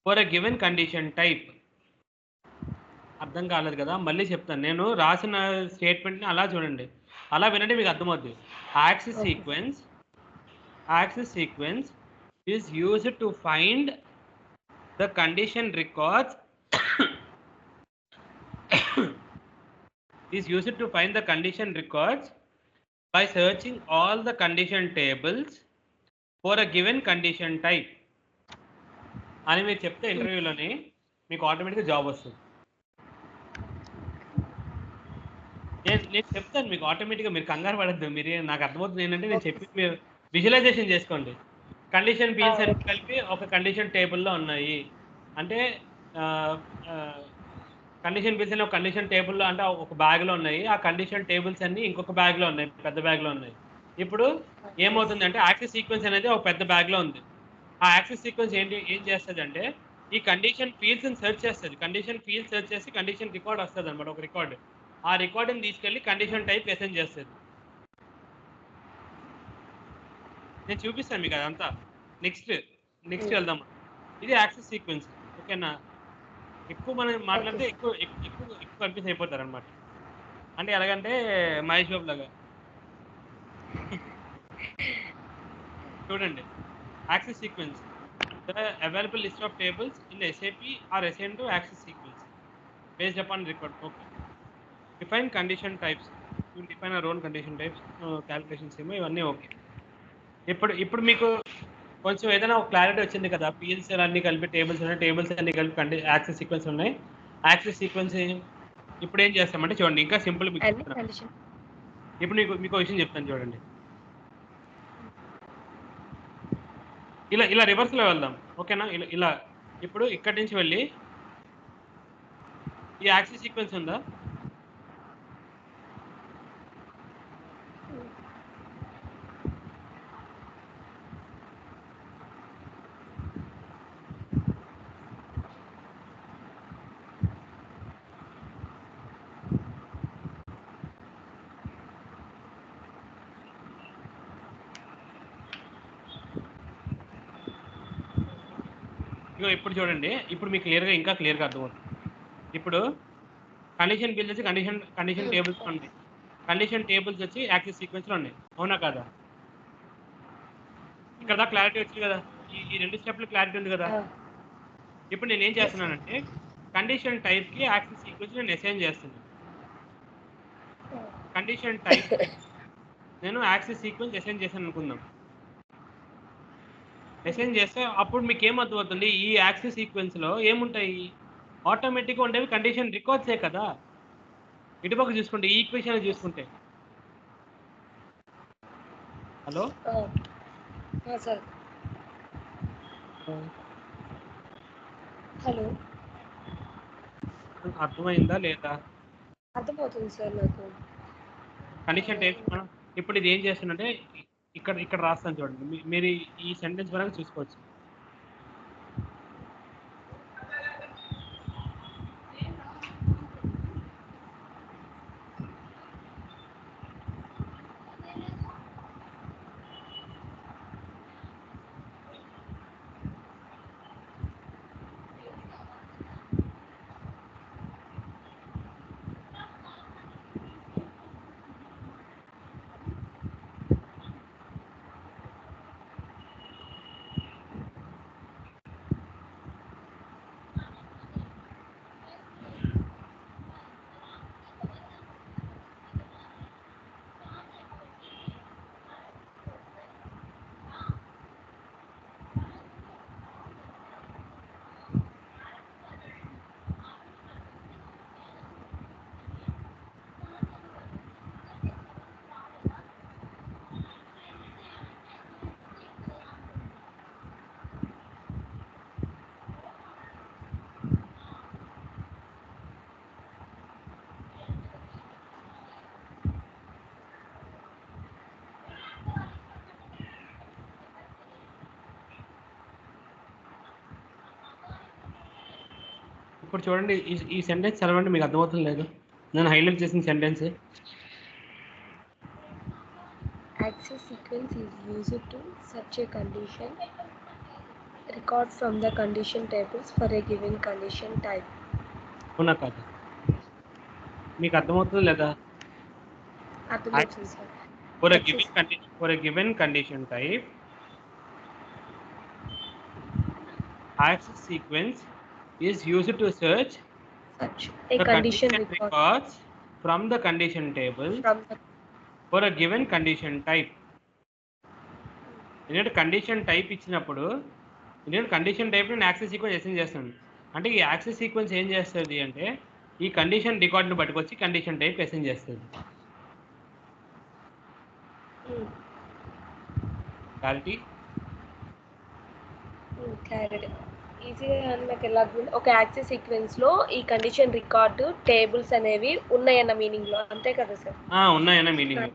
for a given condition type. అర్థం కాలేదు కదా? మళ్ళీ చెప్తాను, నేను రాసిన స్టేట్మెంట్ని అలా చూడండి, అలా వినండి, మీకు అర్థమవుతుంది. Axis sequence is used to find the condition records by searching all the condition tables for a given condition type అని మీరు చెప్తే ఇంటర్వ్యూలోని మీకు ఆటోమేటిక్గా జాబ్ వస్తుంది. నేను చెప్తాను మీకు ఆటోమేటిక్గా, మీరు కంగారు పడద్దు. మీరు నాకు అర్థమవుతుంది ఏంటంటే నేను చెప్పి మీరు విజువలైజేషన్ చేసుకోండి. కండిషన్ ఫీల్డ్స్ అన్ని కలిపి ఒక కండిషన్ టేబుల్లో ఉన్నాయి అంటే కండిషన్ ఫీల్డ్స్ అన్ని ఒక కండిషన్ టేబుల్లో అంటే ఒక బ్యాగ్లో ఉన్నాయి. ఆ కండిషన్ టేబుల్స్ అన్ని ఇంకొక బ్యాగ్లో ఉన్నాయి, పెద్ద బ్యాగ్లో ఉన్నాయి. ఇప్పుడు ఏమవుతుందంటే యాక్సిస్ సీక్వెన్స్ అనేది ఒక పెద్ద బ్యాగ్లో ఉంది. ఆ యాక్సిస్ సీక్వెన్స్ ఏం చేస్తుంది అంటే ఈ కండిషన్ ఫీల్డ్స్ని సెర్చ్ చేస్తుంది. కండిషన్ ఫీల్డ్ సెర్చ్ చేసి కండిషన్ రికార్డ్ వస్తుంది అనమాట, ఒక రికార్డ్. ఆ రికార్డుని తీసుకెళ్ళి కండిషన్ టైప్ అసైన్ చేస్తుంది. నేను చూపిస్తాను మీకు అదంతా. నెక్స్ట్ వెళ్దాం. ఇది యాక్సిస్ సీక్వెన్స్. ఓకేనా? ఎక్కువ మనం మాట్లాడితే ఎక్కువ కన్ఫ్యూజ్ అయిపోతారు అనమాట. అంటే ఎలాగంటే మహేష్ బాబు లాగా. చూడండి, axis sequence the available list of tables in SAP are assigned to axis sequence based upon record. Okay, define condition types. You define our own condition types, calculations ఏమో ఇవన్నీ ఓకే. ఇప్పుడు మీకు కొంచెం ఏదైనా ఒక క్లారిటీ వచ్చింది కదా? ఫీల్డ్స్ అన్ని కలిపి టేబుల్స్ ఉన్నాయి, టేబుల్స్ అన్ని కలిపి యాక్సిస్ సీక్వెన్స్ ఉన్నాయి. యాక్సిస్ సీక్వెన్స్ ఇప్పుడు ఏం చేస్తామంటే చూడండి, ఇంకా సింపుల్ మీకు చెప్తాను. ఇప్పుడు మీకు విషయం చెప్తాను చూడండి. ఇలా రివర్స్లో వెళ్దాం. ఓకేనా? ఇలా ఇప్పుడు ఇక్కడి నుంచి వెళ్ళి ఈ యాక్సిస్ సీక్వెన్స్ ఉందా? ఇగో ఇప్పుడు చూడండి, ఇప్పుడు మీకు ఇంకా క్లియర్గా అర్థమవుతుంది. ఇప్పుడు కండిషన్ ఫీల్డ్స్ వచ్చి కండిషన్ టేబుల్స్ ఉన్నాయి, కండిషన్ టేబుల్స్ వచ్చి యాక్సిస్ సీక్వెన్స్లో ఉన్నాయి. అవునా కాదా? ఇక్కడ దాకా క్లారిటీ వచ్చింది కదా? ఈ రెండు స్టెప్లు క్లారిటీ ఉంది కదా? ఇప్పుడు నేను ఏం చేస్తున్నానంటే కండిషన్ టైప్కి యాక్సిస్ సీక్వెన్స్ నేను అసైన్ చేస్తున్నాను. కండిషన్ టైప్ నేను యాక్సిస్ సీక్వెన్స్ అసైన్ చేశాను అనుకుందాం. అసైన్ చేస్తే అప్పుడు మీకు ఏమర్థమవుతుంది? ఈ యాక్సిస్ సీక్వెన్స్లో ఏముంటాయి? ఆటోమేటిక్గా ఉండేవి కండిషన్ రికార్డ్సే కదా. ఇటుపక్క చూసుకుంటే ఈ ఈక్వేషన్ చూసుకుంటే, హలో సార్, హలో, అర్థమైందా లేదా? అర్థమవుతుంది సార్ నాకు. కండిషన్ టైప్ ఇప్పుడు ఇది ఏం చేస్తుందంటే ఇక్కడ రాస్తాను చూడండి, మీరు ఈ సెంటెన్స్ వరకు చూసుకోవచ్చు. ఇప్పుడు చూడండి ఈ సెంటెన్స్ చదవండి, మీకు అర్థమవుతుంది లేదు? నేను హైలైట్ చేసిన sentence. Access sequence is used to search a condition, record from the condition tables for a given condition type. అవునా కాదు? మీకు అర్థమవుతుంది లేదా? అర్థమవుతుంది sir. For a given condition type, access sequence is used to search a the condition records from the condition table from the for a given condition type. ఎందుకంటే condition type ఇచ్చినప్పుడు ఎందుకంటే condition type నేను access sequence assign చేస్తాను. అంటే ఈ access sequence ఏం చేస్తుంది అంటే ఈ కండిషన్ రికార్డ్ని పట్టుకొచ్చి కండిషన్ టైప్ అసైన్ చేస్తుంది. క్లారిటీ ఈజీగా నాకు ఎలా ఒక యాక్సెస్ సీక్వెన్స్ లో ఈ కండిషన్ రికార్డు టేబుల్స్ అనేవి ఉన్నాయన్న మీనింగ్ లో, అంతే కదా సార్? ఉన్నాయన్న మీనింగ్.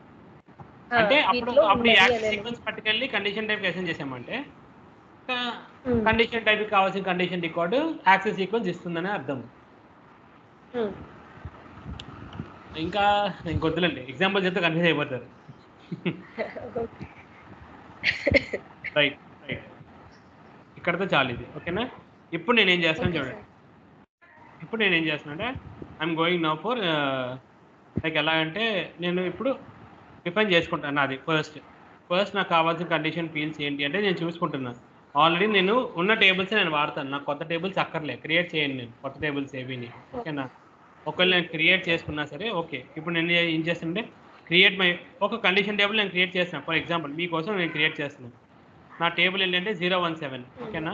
అంటే అప్పుడు ఈ యాక్సెస్ సీక్వెన్స్ పట్టుకెళ్ళి కండిషన్ టైప్ అసైన్ చేసామంటే కండిషన్ టైప్ కావాల్సిన కండిషన్ రికార్డు యాక్సెస్ సీక్వెన్స్ ఇస్తుందని అర్థం. ఇంకా ఇంకొద్దులండి, ఎగ్జాంపుల్ చెప్తే కన్ఫ్యూజ్ అయిపోతారు. రైట్ రైట్, ఇక్కడతో చాలు ఇది, ఓకేనా? ఇప్పుడు నేనేం చేస్తాను చూడండి. ఇప్పుడు నేనేం చేస్తాను అంటే I'm going now for like ఎలా అంటే నేను ఇప్పుడు డిఫైన్ చేసుకుంటాను. అది ఫస్ట్ నాకు కావాల్సిన కండిషన్ ఫీల్డ్స్ ఏంటి అంటే నేను చూసుకుంటున్నాను. ఆల్రెడీ నేను ఉన్న టేబుల్స్ నేను వాడతాను, నాకు కొత్త టేబుల్స్ అక్కర్లే, క్రియేట్ చేయండి నేను కొత్త టేబుల్స్ ఏవిని, ఓకేనా? ఒకవేళ నేను క్రియేట్ చేసుకున్నా సరే ఓకే. ఇప్పుడు నేను ఏం చేస్తుంటే క్రియేట్ ఒక కండిషన్ టేబుల్ నేను క్రియేట్ చేస్తున్నాను. ఫర్ ఎగ్జాంపుల్ మీకోసం నేను క్రియేట్ చేస్తున్నాను. నా టేబుల్ ఏంటంటే 017, ఓకేనా?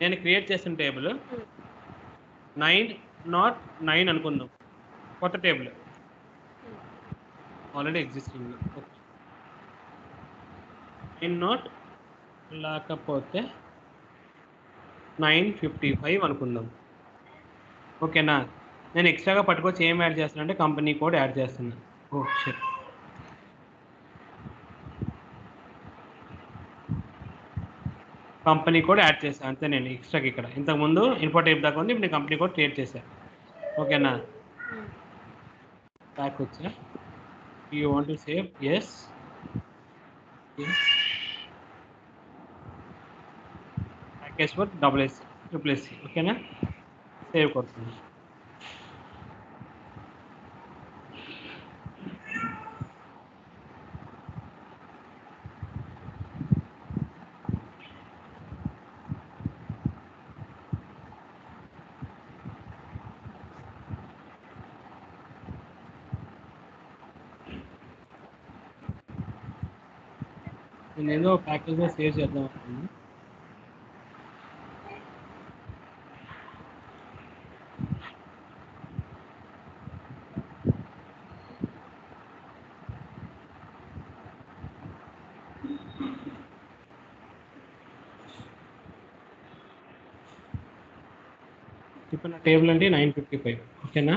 నేను క్రియేట్ చేసిన టేబుల్ 909 అనుకుందాం. కొత్త టేబుల్ ఆల్రెడీ ఎగ్జిస్టింగ్, ఓకే. 9 లేకపోతే 955 అనుకుందాం, ఓకేనా? నేను ఎక్స్ట్రాగా పట్టుకొచ్చి ఏం యాడ్ చేస్తాను అంటే కంపెనీ కోడ్ యాడ్ చేస్తున్నాను. ఓకే, కంపెనీ కోడ్ యాడ్ చేస్తాను అంతే. నేను ఎక్స్ట్రాకి ఇక్కడ ఇంతకుముందు ఇన్ఫో టైప్ దాకా ఉంది, ఇప్పుడు నేను కంపెనీ కోడ్ క్రియేట్ చేశాను, ఓకేనా? బ్యాక్ వచ్చా, you want to save, yes package for SSC, ఓకేనా? సేవ్ కొడుతుంది. నేను ఏదో ప్యాకేజ్లో సేవ్ చేద్దాం అనుకున్నాను. ఇప్పుడు నా టేబుల్ అంటే 955, ఓకేనా?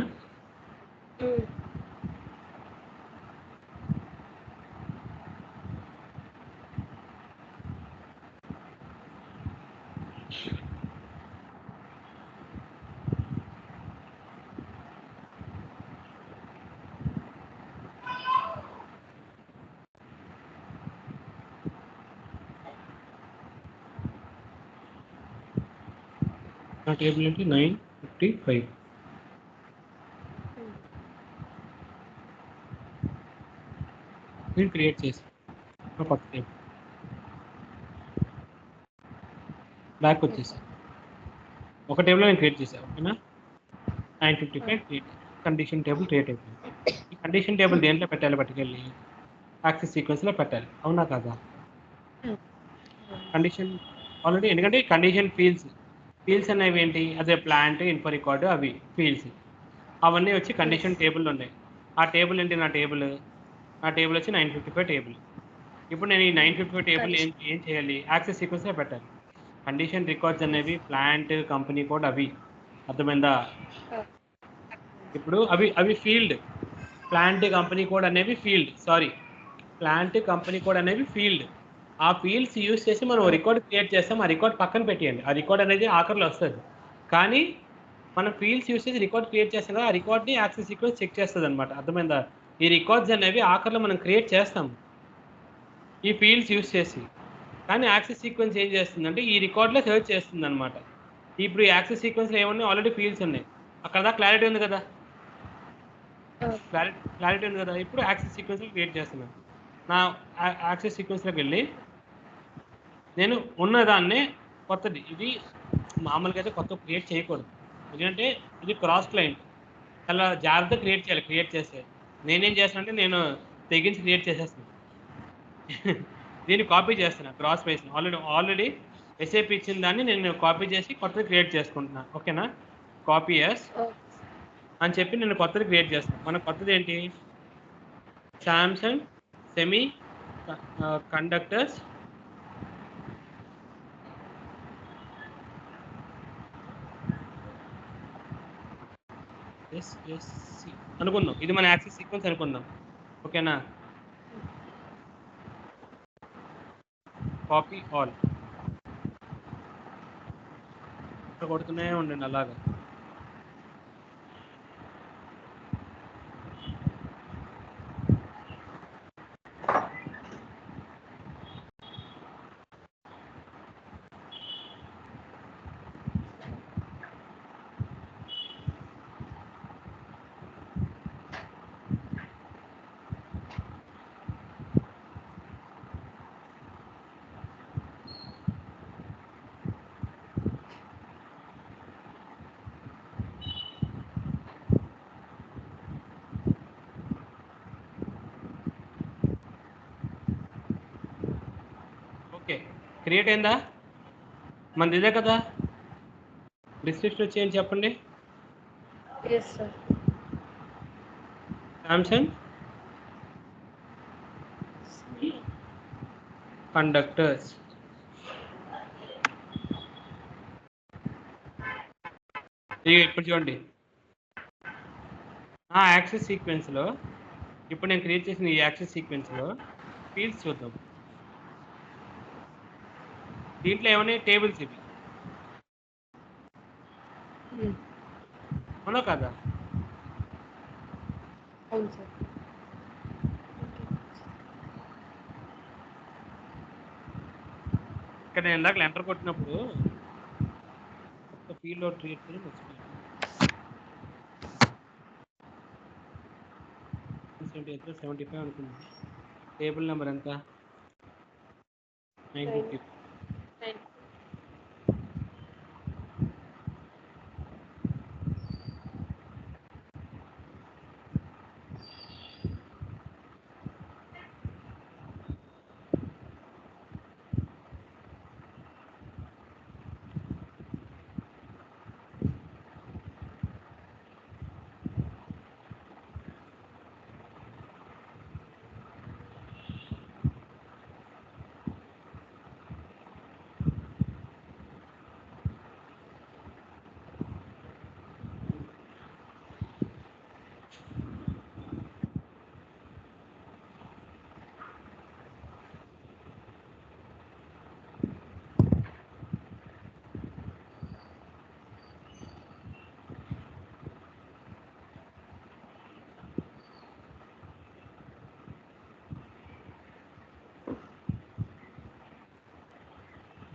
నా టేబుల్ అంటే 955. నేను క్రియేట్ చేశాను ఒక కొత్త టేబుల్, బ్యాక్ వచ్చేసాను. ఒక టేబుల్ నేను క్రియేట్ చేశాను, ఓకేనా? 955 క్రియేట్, కండిషన్ టేబుల్ క్రియేట్ అయిపోయింది. ఈ కండిషన్ టేబుల్ దేంట్లో పెట్టాలి? పట్టుకెళ్ళి యాక్సెస్ సీక్వెన్స్లో పెట్టాలి, అవునా కాదా? కండిషన్ ఆల్రెడీ, ఎందుకంటే కండిషన్ ఫీల్డ్స్ అనేవి ఏంటి? అదే ప్లాంట్, ఇన్ఫో రికార్డు, అవి ఫీల్డ్స్ అవన్నీ వచ్చి కండిషన్ టేబుల్లో ఉన్నాయి. ఆ టేబుల్ ఏంటి? నా టేబుల్ వచ్చి 955 టేబుల్. ఇప్పుడు నేను ఈ 955 టేబుల్ ఏం చేయాలి? యాక్సెస్ సీక్వెన్స్లో పెట్టాలి. కండిషన్ రికార్డ్స్ అనేవి ప్లాంట్, కంపెనీ కోడ్, అవి అర్థమైందా? ఇప్పుడు అవి ఫీల్డ్, ప్లాంట్ కంపెనీ కోడ్ అనేవి ఫీల్డ్, ప్లాంట్ కంపెనీ కోడ్ అనేవి ఫీల్డ్. ఆ ఫీల్డ్స్ యూజ్ చేసి మనం రికార్డ్ క్రియేట్ చేస్తాం. ఆ రికార్డ్ పక్కన పెట్టేయండి, ఆ రికార్డ్ అనేది ఆఖరిలో వస్తుంది. కానీ మనం ఫీల్డ్స్ యూస్ చేసి రికార్డ్ క్రియేట్ చేస్తాం కదా, ఆ రికార్డ్ని యాక్సెస్ సీక్వెన్స్ చెక్ చేస్తుంది అనమాట. అర్థమైందా? ఈ రికార్డ్స్ అనేవి ఆఖరిలో మనం క్రియేట్ చేస్తాం ఈ ఫీల్డ్స్ యూస్ చేసి. కానీ యాక్సెస్ సీక్వెన్స్ ఏం చేస్తుందంటే ఈ రికార్డ్లో సెర్చ్ చేస్తుంది అనమాట. ఇప్పుడు ఈ యాక్సెస్ సీక్వెన్స్లో ఏమున్నాయి, ఆల్రెడీ ఫీల్డ్స్ ఉన్నాయి. అక్కడ దాకా క్లారిటీ ఉంది కదా, క్లారిటీ ఉంది కదా. ఇప్పుడు యాక్సెస్ సీక్వెన్స్ క్రియేట్ చేస్తున్నాను. నా యాక్సెస్ సీక్వెన్స్లోకి వెళ్ళి నేను ఉన్నదాన్నే కొత్తది, ఇది మామూలుగా అయితే కొత్త క్రియేట్ చేయకూడదు, ఎందుకంటే ఇది క్రాస్ క్లయింట్, చాలా జాగ్రత్తగా క్రియేట్ చేయాలి. క్రియేట్ చేస్తే నేనేం చేస్తానంటే నేను తెగించి క్రియేట్ చేసేస్తాను. దీన్ని కాపీ చేస్తున్నా, క్రాస్ స్పేస్ ఆల్రెడీ ఎస్ఏపి ఇచ్చిన దాన్ని నేను కాపీ చేసి కొత్తది క్రియేట్ చేసుకుంటున్నా. ఓకేనా? కాపీ ఎస్ అని చెప్పి నేను కొత్తది క్రియేట్ చేస్తాను. మన కొత్తది ఏంటి? సామ్సంగ్ సెమీ కండక్టర్స్ ఎస్ఎస్సి అనుకుందాం. ఇది మన యాక్సెస్ సీక్వెన్స్ అనుకుందాం. ఓకేనా? కాపీ ఆల్ కొడుతూనే ఉండండి అలాగా. ఓకే, క్రియేట్ అయిందా? మనది ఇదే కదా. డిస్క్రిప్షన్ వచ్చేయండి, చెప్పండి. Yes sir. Samsung conductors. ఇప్పుడు చూడండి, ఆ యాక్సెస్ సీక్వెన్స్లో ఇప్పుడు నేను క్రియేట్ చేసిన ఈ యాక్సెస్ సీక్వెన్స్లో ఫీల్డ్స్ చూద్దాం. దీంట్లో ఏమన్నాయి? టేబుల్స్. ఇవి అవునా కదా? అవును సార్. ఇక్కడ నేను ఇందాక ఎంటర్ కొట్టినప్పుడు ఒక ఫీల్డ్ క్రియేట్ చేసి మర్చిపోయాను. 75 అనుకుంది. టేబుల్ నెంబర్ ఎంత? 950.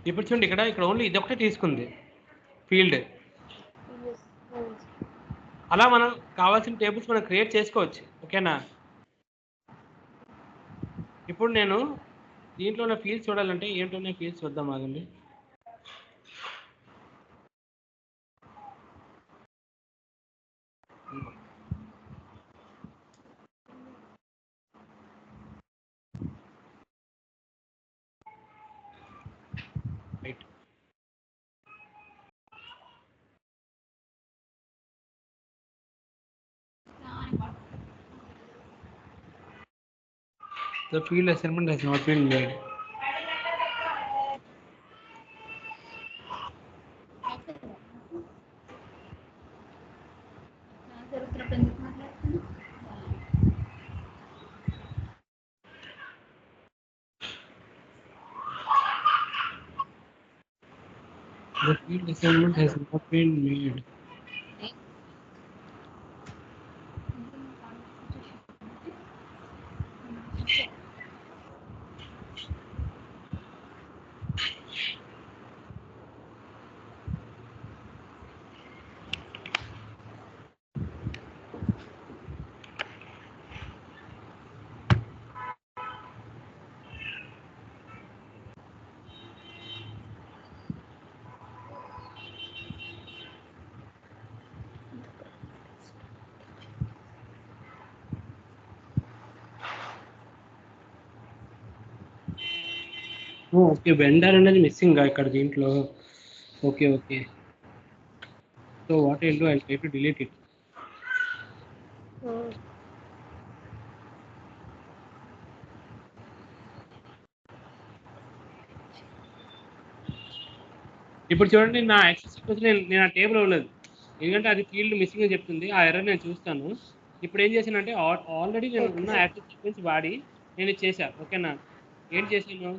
ఇప్పుడు చూడండి, ఇక్కడ ఓన్లీ ఇది ఒకటే తీసుకుంది ఫీల్డ్. అలా మనం కావాల్సిన టేబుల్స్ మనం క్రియేట్ చేసుకోవచ్చు. ఓకేనా? ఇప్పుడు నేను దీంట్లో ఉన్న ఫీల్డ్స్ చూడాలంటే ఏంటనే ఫీల్డ్స్ చూద్దాం, ఆగండి. Right, the field assignment has not been made. The field assignment has not been made. Okay, vendor అనేది మిస్సింగ్ ఇక్కడ దీంట్లో. Okay okay, so what I do, I try to delete it. ఇప్పుడు చూడండి, నా యాక్సెస్ సీక్వెన్స్ నేను ఆ table అవ్వలేదు, ఎందుకంటే అది ఫీల్డ్ మిస్సింగ్ అని చెప్తుంది. ఆ ఎర్రర్ నేను చూస్తాను. ఇప్పుడు ఏం చేశానంటే ఆల్రెడీ నేను ఉన్న యాక్సెస్ సీక్వెన్స్ వాడి నేను ఇది చేశా. ఓకేనా, ఏం చేశాను,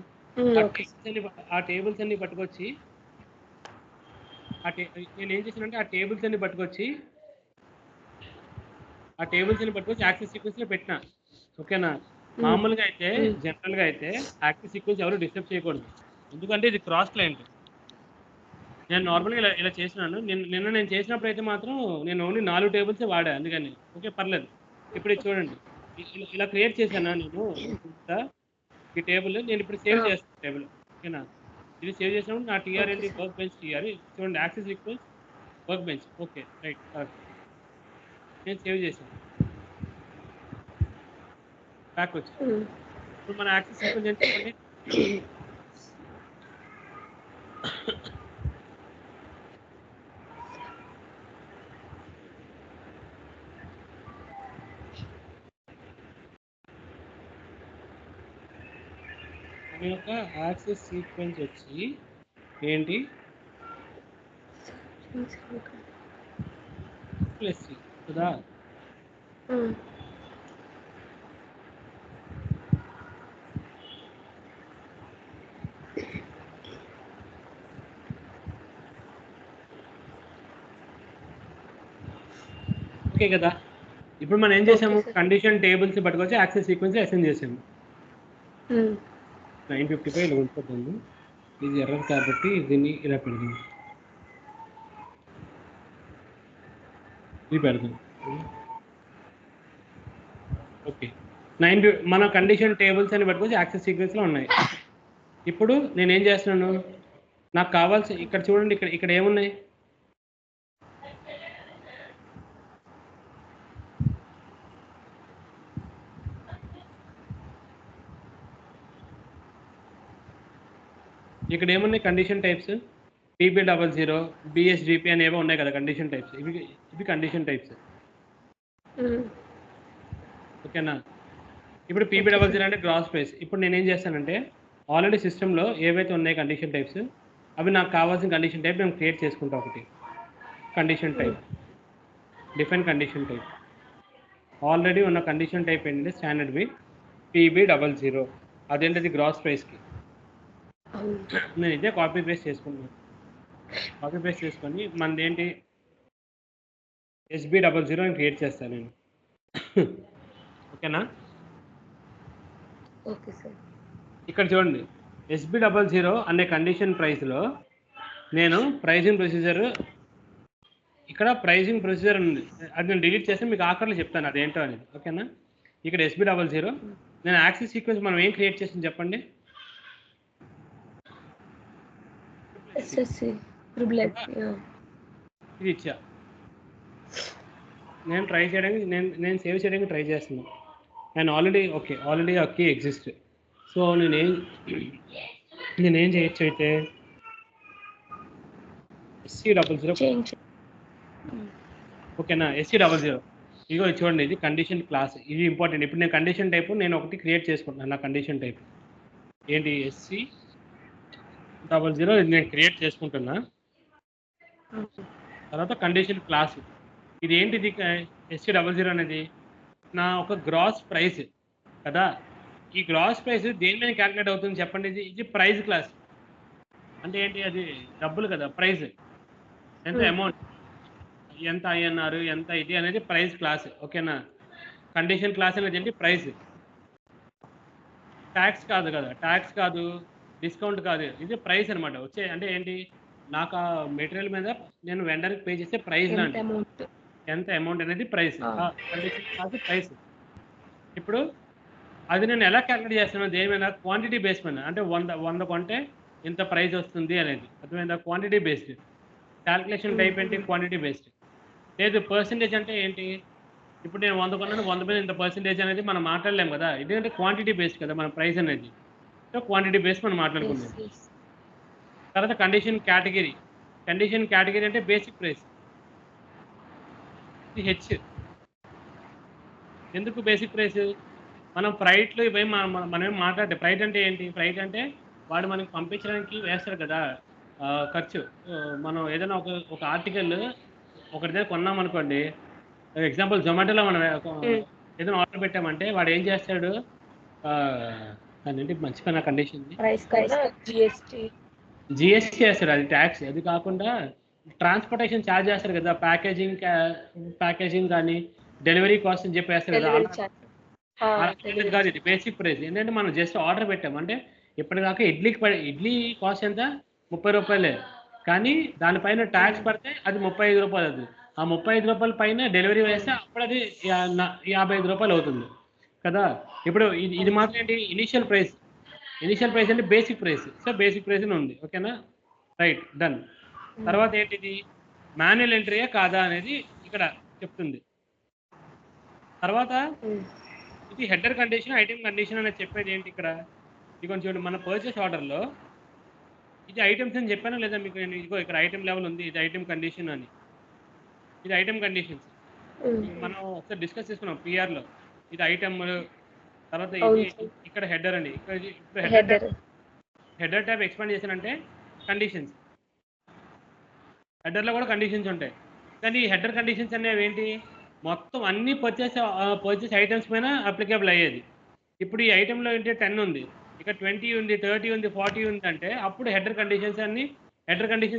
ఆ టేబుల్స్ అన్ని పట్టుకొచ్చి నేను ఏం చేశానంటే ఆ టేబుల్స్ అన్ని పట్టుకొచ్చి యాక్సెస్ సీక్వెన్స్ లో పెట్టినా. ఓకేనా, మామూలుగా అయితే జనరల్ గా అయితే యాక్సెస్ సీక్వెన్స్ ఎవరు డిస్టర్బ్ చేయకూడదు, ఎందుకంటే ఇది క్రాస్ క్లయింట్. నేను నార్మల్గా ఇలా చేసినాను. నిన్న నేను చేసినప్పుడు అయితే మాత్రం నేను ఓన్లీ 4 టేబుల్స్ వాడా, అందుకని ఓకే పర్లేదు. ఇప్పుడు ఇది చూడండి, ఇలా క్రియేట్ చేశాను నేను ఈ టేబుల్. నేను ఇప్పుడు సేవ్ చేస్తాను టేబుల్. ఓకేనా, ఇది సేవ్ చేసినప్పుడు నా టీఆర్ఎల్డి వర్క్ బెంచ్ టీఆర్ చూడండి, access equals work bench. Okay right, correct. నేను సేవ్ చేశాను, బ్యాక్ వచ్చి ఇప్పుడు మన యాక్సెస్ ఈక్వల్స్ ఏంటి చెప్పండి. మన యొక్క యాక్సెస్ సీక్వెన్స్ వచ్చి ఏంటి, ప్లస్ కదా. ఓకే కదా, ఇప్పుడు మనం ఏం చేసాము, కండిషన్ టేబుల్స్ పట్టుకొచ్చి యాక్సెస్ సీక్వెన్స్ అసైన్ చేసాము. 955 ఇలా ఉంచుకోండి, ఇది ఎర్రర్ కాబట్టి దీన్ని ఇలా పెడదాం, ఇది పెడదాం. ఓకే, మన కండిషన్ టేబుల్స్ అని పట్టుకొచ్చి యాక్సెస్ సీక్వెన్స్లో ఉన్నాయి. ఇప్పుడు నేను ఏం చేస్తున్నాను, నాకు కావాల్సి ఇక్కడ చూడండి, ఇక్కడ ఏమున్నాయి, ఇక్కడ ఏమున్నాయి కండిషన్ టైప్స్, PB00, BSGP అనేవి ఉన్నాయి కదా కండిషన్ టైప్స్. ఇవి కండిషన్ టైప్స్. ఓకేనా, ఇప్పుడు PB00 అంటే గ్రాస్ ప్రైస్. ఇప్పుడు నేను ఏం చేస్తానంటే ఆల్రెడీ సిస్టంలో ఏవైతే ఉన్నాయి కండిషన్ టైప్స్, అవి నాకు కావాల్సిన కండిషన్ టైప్ నేను క్రియేట్ చేసుకుంటా. ఒకటి condition type, different condition type. Already ఉన్న కండిషన్ టైప్ ఏంటంటే స్టాండర్డ్వి PB00, అదేంటది గ్రాస్ ప్రైస్కి. నేను ఇదే కాపీ పేస్ట్ చేసుకున్నాను. కాపీ పేస్ట్ చేసుకొని మనది ఏంటి SB00 అని క్రియేట్ చేస్తాను నేను. ఓకేనా, ఓకే సార్. ఇక్కడ చూడండి, SB00 అనే కండిషన్ ప్రైస్లో నేను ప్రైజింగ్ ప్రొసీజర్, ఇక్కడ ప్రైజింగ్ ప్రొసీజర్ ఉంది, అది నేను డిలీట్ చేస్తే మీకు ఆఖరిలో చెప్తాను అదేంటో అనేది. ఓకేనా, ఇక్కడ SB00 నేను యాక్సెస్ సీక్వెన్స్ మనం ఏం క్రియేట్ చేసింది చెప్పండి, ఇది ఇచ్చా. నేను ట్రై చేయడానికి నేను సేవ్ చేయడానికి ట్రై చేస్తున్నాను. అండ్ ఆల్రెడీ ఆ కీ ఎగ్జిస్ట్. సో నేనేం చేయొచ్చు అయితే SC00. ఓకేనా, SC00 ఇగో చూడండి, ఇది కండిషన్ క్లాస్, ఇది ఇంపార్టెంట్. ఇప్పుడు నేను కండిషన్ టైప్ నేను ఒకటి క్రియేట్ చేసుకుంటున్నాను. నా కండిషన్ టైప్ ఏంటి, SC00 ఇది నేను క్రియేట్ చేసుకుంటున్నా. తర్వాత కండిషన్ క్లాస్, ఇది ఏంటిది, SC00 అనేది నా ఒక గ్రాస్ ప్రైస్ కదా. ఈ గ్రాస్ ప్రైస్ దేని మీద క్యాలిక్యులేట్ అవుతుంది చెప్పండి, ఇది ప్రైస్ క్లాస్. అంటే ఏంటి, అది డబ్బులు కదా, ప్రైస్ ఎంత అమౌంట్, ఎంత INR, ఎంత ఇది అనేది ప్రైస్ క్లాస్. ఓకేనా, కండిషన్ క్లాస్ అనేది ఏంటి, ప్రైస్. ట్యాక్స్ కాదు కదా, ట్యాక్స్ కాదు, డిస్కౌంట్ కాదు, ఇది ప్రైస్ అనమాట. వచ్చే అంటే ఏంటి, నాకు ఆ మెటీరియల్ మీద నేను వెండర్కి పే చేసే ప్రైస్ లాంటి ఎంత అమౌంట్ అనేది ప్రైస్. Condition class price. ఇప్పుడు అది నేను ఎలా క్యాలిక్యులేట్ చేస్తున్నాను, దేని మీద, క్వాంటిటీ బేస్ మీద. అంటే 100 కొంటే ఇంత ప్రైస్ వస్తుంది అనేది, అర్థమైందా, క్వాంటిటీ బేస్డ్. క్యాలిక్యులేషన్ టైప్ ఏంటి, క్వాంటిటీ బేస్డ్. లేదు పర్సంటేజ్ అంటే ఏంటి, ఇప్పుడు నేను 100 కొన్నాను, 100 మీద ఇంత పర్సంటేజ్ అనేది మనం మాట్లాడలేము కదా. ఇదేంటే క్వాంటిటీ బేస్డ్ కదా మన ప్రైస్ అనేది. సో క్వాంటిటీ బేస్ మనం yes, మాట్లాడుకుందాం. yes. తర్వాత కండిషన్ కేటగిరీ అంటే బేసిక్ ప్రైస్. ఇది హెచ్. ఎందుకు బేసిక్ ప్రైస్? మనం ఫ్రైట్లు ఇవి మనం ఏం మాట్లాడే ఫ్రైట్ అంటే ఏంటి? ఫ్రైట్ అంటే వాడు మనకి పంపించడానికి వేస్తాడు కదా ఖర్చు. మనం ఏదైనా ఒక ఆర్టికల్ ఒకటి దగ్గర కొన్నాం అనుకోండి, ఎగ్జాంపుల్ జొమాటోలో మనం ఏదైనా ఆర్డర్ పెట్టామంటే వాడు ఏం చేస్తాడు, దాని మర్చిపోయిన కండిషన్ Price కన్నా GST. జిఎస్టీ వేస్తాడు, అది ట్యాక్స్. అది కాకుండా ట్రాన్స్పోర్టేషన్ ఛార్జ్ చేస్తారు కదా, ప్యాకేజింగ్ కానీ డెలివరీ కాస్ట్ అని చెప్పి వేస్తారు కదా. Delivery charge. అలాంటిది కాదు, ఇది బేసిక్ ప్రైస్. ఏంటంటే మనం జస్ట్ ఆర్డర్ పెట్టాం అంటే ఇప్పటిదాకా ఇడ్లీ కాస్ట్ ఎంత, 30 రూపాయలే. కానీ దానిపైన ట్యాక్స్ పడితే అది 35 రూపాయలు అవుతుంది. ఆ 35 రూపాయల పైన డెలివరీ వేస్తే అప్పుడు అది 55 రూపాయలు అవుతుంది కదా. ఇప్పుడు ఇది మాత్రం ఏంటి, ఇనిషియల్ ప్రైస్ అంటే basic price. So basic price ఉంది, ఓకేనా, రైట్, డన్. తర్వాత ఏంటిది, మాన్యువల్ ఎంట్రీయే కాదా అనేది ఇక్కడ చెప్తుంది. తర్వాత ఇది హెడర్ కండిషన్, ఐటమ్ కండిషన్ అనేది చెప్పేది ఏంటి ఇక్కడ, ఇది కొంచెం చూడండి. మన పర్చేస్ ఆర్డర్లో ఇది ఐటమ్స్ అని చెప్పాను లేదా మీకు, నేను ఇదిగో ఇక్కడ ఐటమ్ లెవెల్ ఉంది, ఇది ఐటమ్ కండిషన్ అని. ఇది ఐటమ్ కండిషన్స్ మనం ఒకసారి డిస్కస్ చేసుకున్నాం పిఆర్లో. ఇది ఐటమ్, తర్వాత ఇది ఇక్కడ హెడర్ అండి. ఇప్పుడు హెడర్ ట్యాబ్ ఎక్స్పాండ్ చేశానంటే కండిషన్స్, హెడర్లో కూడా కండిషన్స్ ఉంటాయి. కానీ ఈ హెడర్ కండిషన్స్ అనేవి ఏంటి, మొత్తం అన్ని పర్చేస్ ఐటమ్స్ పైన అప్లికేబుల్ అయ్యేది. ఇప్పుడు ఈ ఐటెంలో ఏంటి 10 ఉంది, ఇక్కడ 20 ఉంది, 30 ఉంది, 40 ఉంది అంటే అప్పుడు హెడర్ కండిషన్స్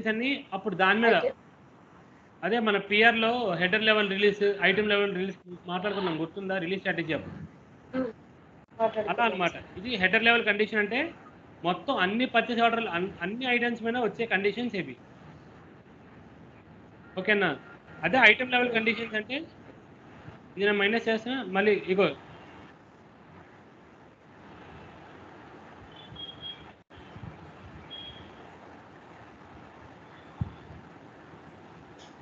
అన్ని అప్పుడు దాని మీద. అదే మన పిఆర్లో header level release, item level release మాట్లాడుకున్నాం, గుర్తుందా, రిలీజ్ స్ట్రాటజీ అప్పుడు. అలా అనమాట. ఇది హెడర్ లెవెల్ కండిషన్ అంటే మొత్తం అన్ని పర్చేస్ ఆర్డర్లు అన్ని ఐటమ్స్ మీద వచ్చే కండిషన్స్ ఇవి, ఓకేనా. అదే ఐటమ్ లెవెల్ కండిషన్స్ అంటే ఇది నేను మైనస్ చేస్తున్నా, మళ్ళీ ఇగో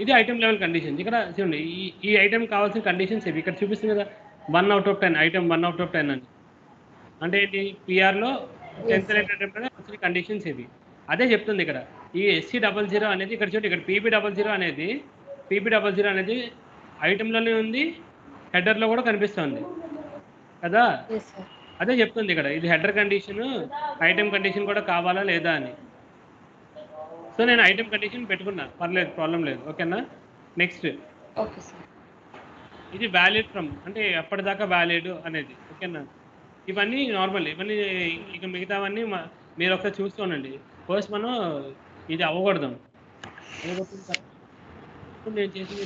ఇది ఐటమ్ లెవెల్ కండిషన్స్. ఇక్కడ చూడండి, ఈ ఐటమ్ కావాల్సిన కండిషన్స్ ఇవి ఇక్కడ చూపిస్తుంది కదా, 1 out of 10 item 1 out of 10 అని. అంటే ఏంటి, పిఆర్లో 10th రేటెడ్ వచ్చిన కండిషన్స్ ఇవి. అదే చెప్తుంది ఇక్కడ. ఈ SC00 అనేది ఇక్కడ చూడండి, ఇక్కడ PB00 అనేది ఐటెంలోనే ఉంది, హెడర్లో కూడా కనిపిస్తుంది కదా. అదే చెప్తుంది ఇక్కడ, ఇది హెడర్ కండిషన్, ఐటమ్ కండిషన్ కూడా కావాలా లేదా అని. సో నేను ఐటమ్ కండిషన్ పెట్టుకున్నా, పర్లేదు, ప్రాబ్లం లేదు, ఓకేనా. నెక్స్ట్ ఇది వ్యాలిడ్ ఫ్రమ్ అంటే ఎప్పటిదాకా వ్యాలిడ్ అనేది, ఓకేనా. ఇవన్నీ నార్మల్, ఇవన్నీ ఇక మిగతావన్నీ మీరు ఒకసారి చూస్తూనండి. ఫస్ట్ మనం ఇది అవ్వకూడదు. నేను చేసిన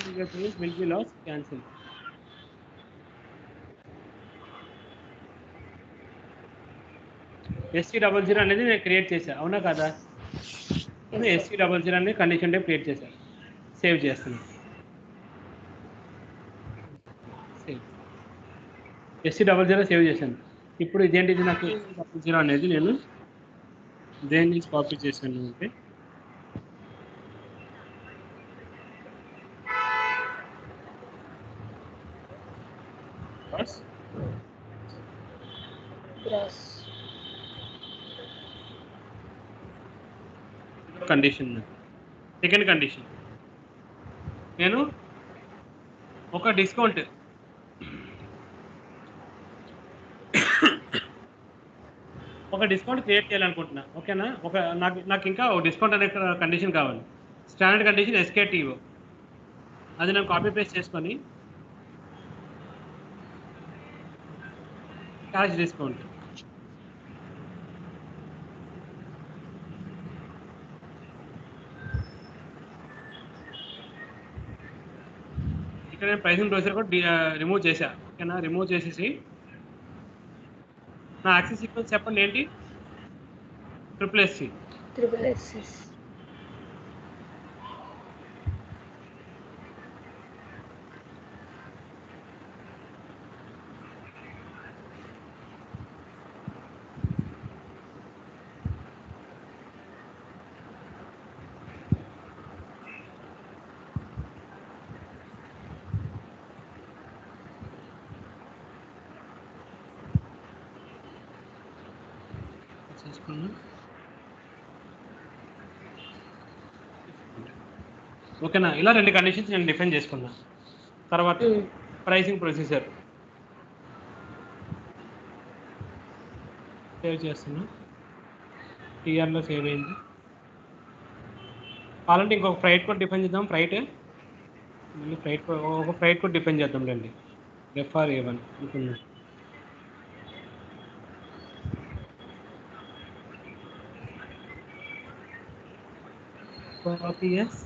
will be loss cancel. SC00 అనేది నేను క్రియేట్ చేశాను, అవునా కదా. SC00 అనేది కండిషన్ టైప్ క్రియేట్ చేశాను, సేవ్ చేస్తున్నాను. SC00 సేవ్ చేశాను. ఇప్పుడు ఇదేంటిది, నాకు SC00 అనేది నేను దేని నుంచి కాపీ చేశాను అంటే కండిషన్. సెకండ్ కండిషన్, నేను ఒక డిస్కౌంట్ క్రియేట్ చేయాలనుకుంటున్నా, ఓకేనా. నాకు ఇంకా ఒక డిస్కౌంట్ అనే కండిషన్ కావాలి. స్టాండర్డ్ కండిషన్ SKTO, అది నేను కాపీ పేస్ట్ చేసుకొని క్యాష్ డిస్కౌంట్, ఇక్కడ నేను ప్రైసింగ్ బ్రౌజర్ కూడా రిమూవ్ చేశా, ఓకేనా. రిమూవ్ చేసేసి నా యాక్సెస్ సీక్వెన్స్ చెప్పండి ఏంటి, SSS. చేసుకున్నా. ఓకేనా, ఇలా 2 కండిషన్స్ నేను డిఫైన్ చేసుకున్నా. తర్వాత ప్రైసింగ్ ప్రొసీజర్ సేవ్ చేస్తున్నా. టీఆర్లో సేవ్ అయింది. కావాలంటే ఇంకొక ఫ్రైట్ కూడా డిఫైన్ చేద్దాం. ఒక ఫ్రైట్ కూడా డిఫైన్ చేద్దాం రండి. FRA1 అనుకుందాం. కాపీ ఎస్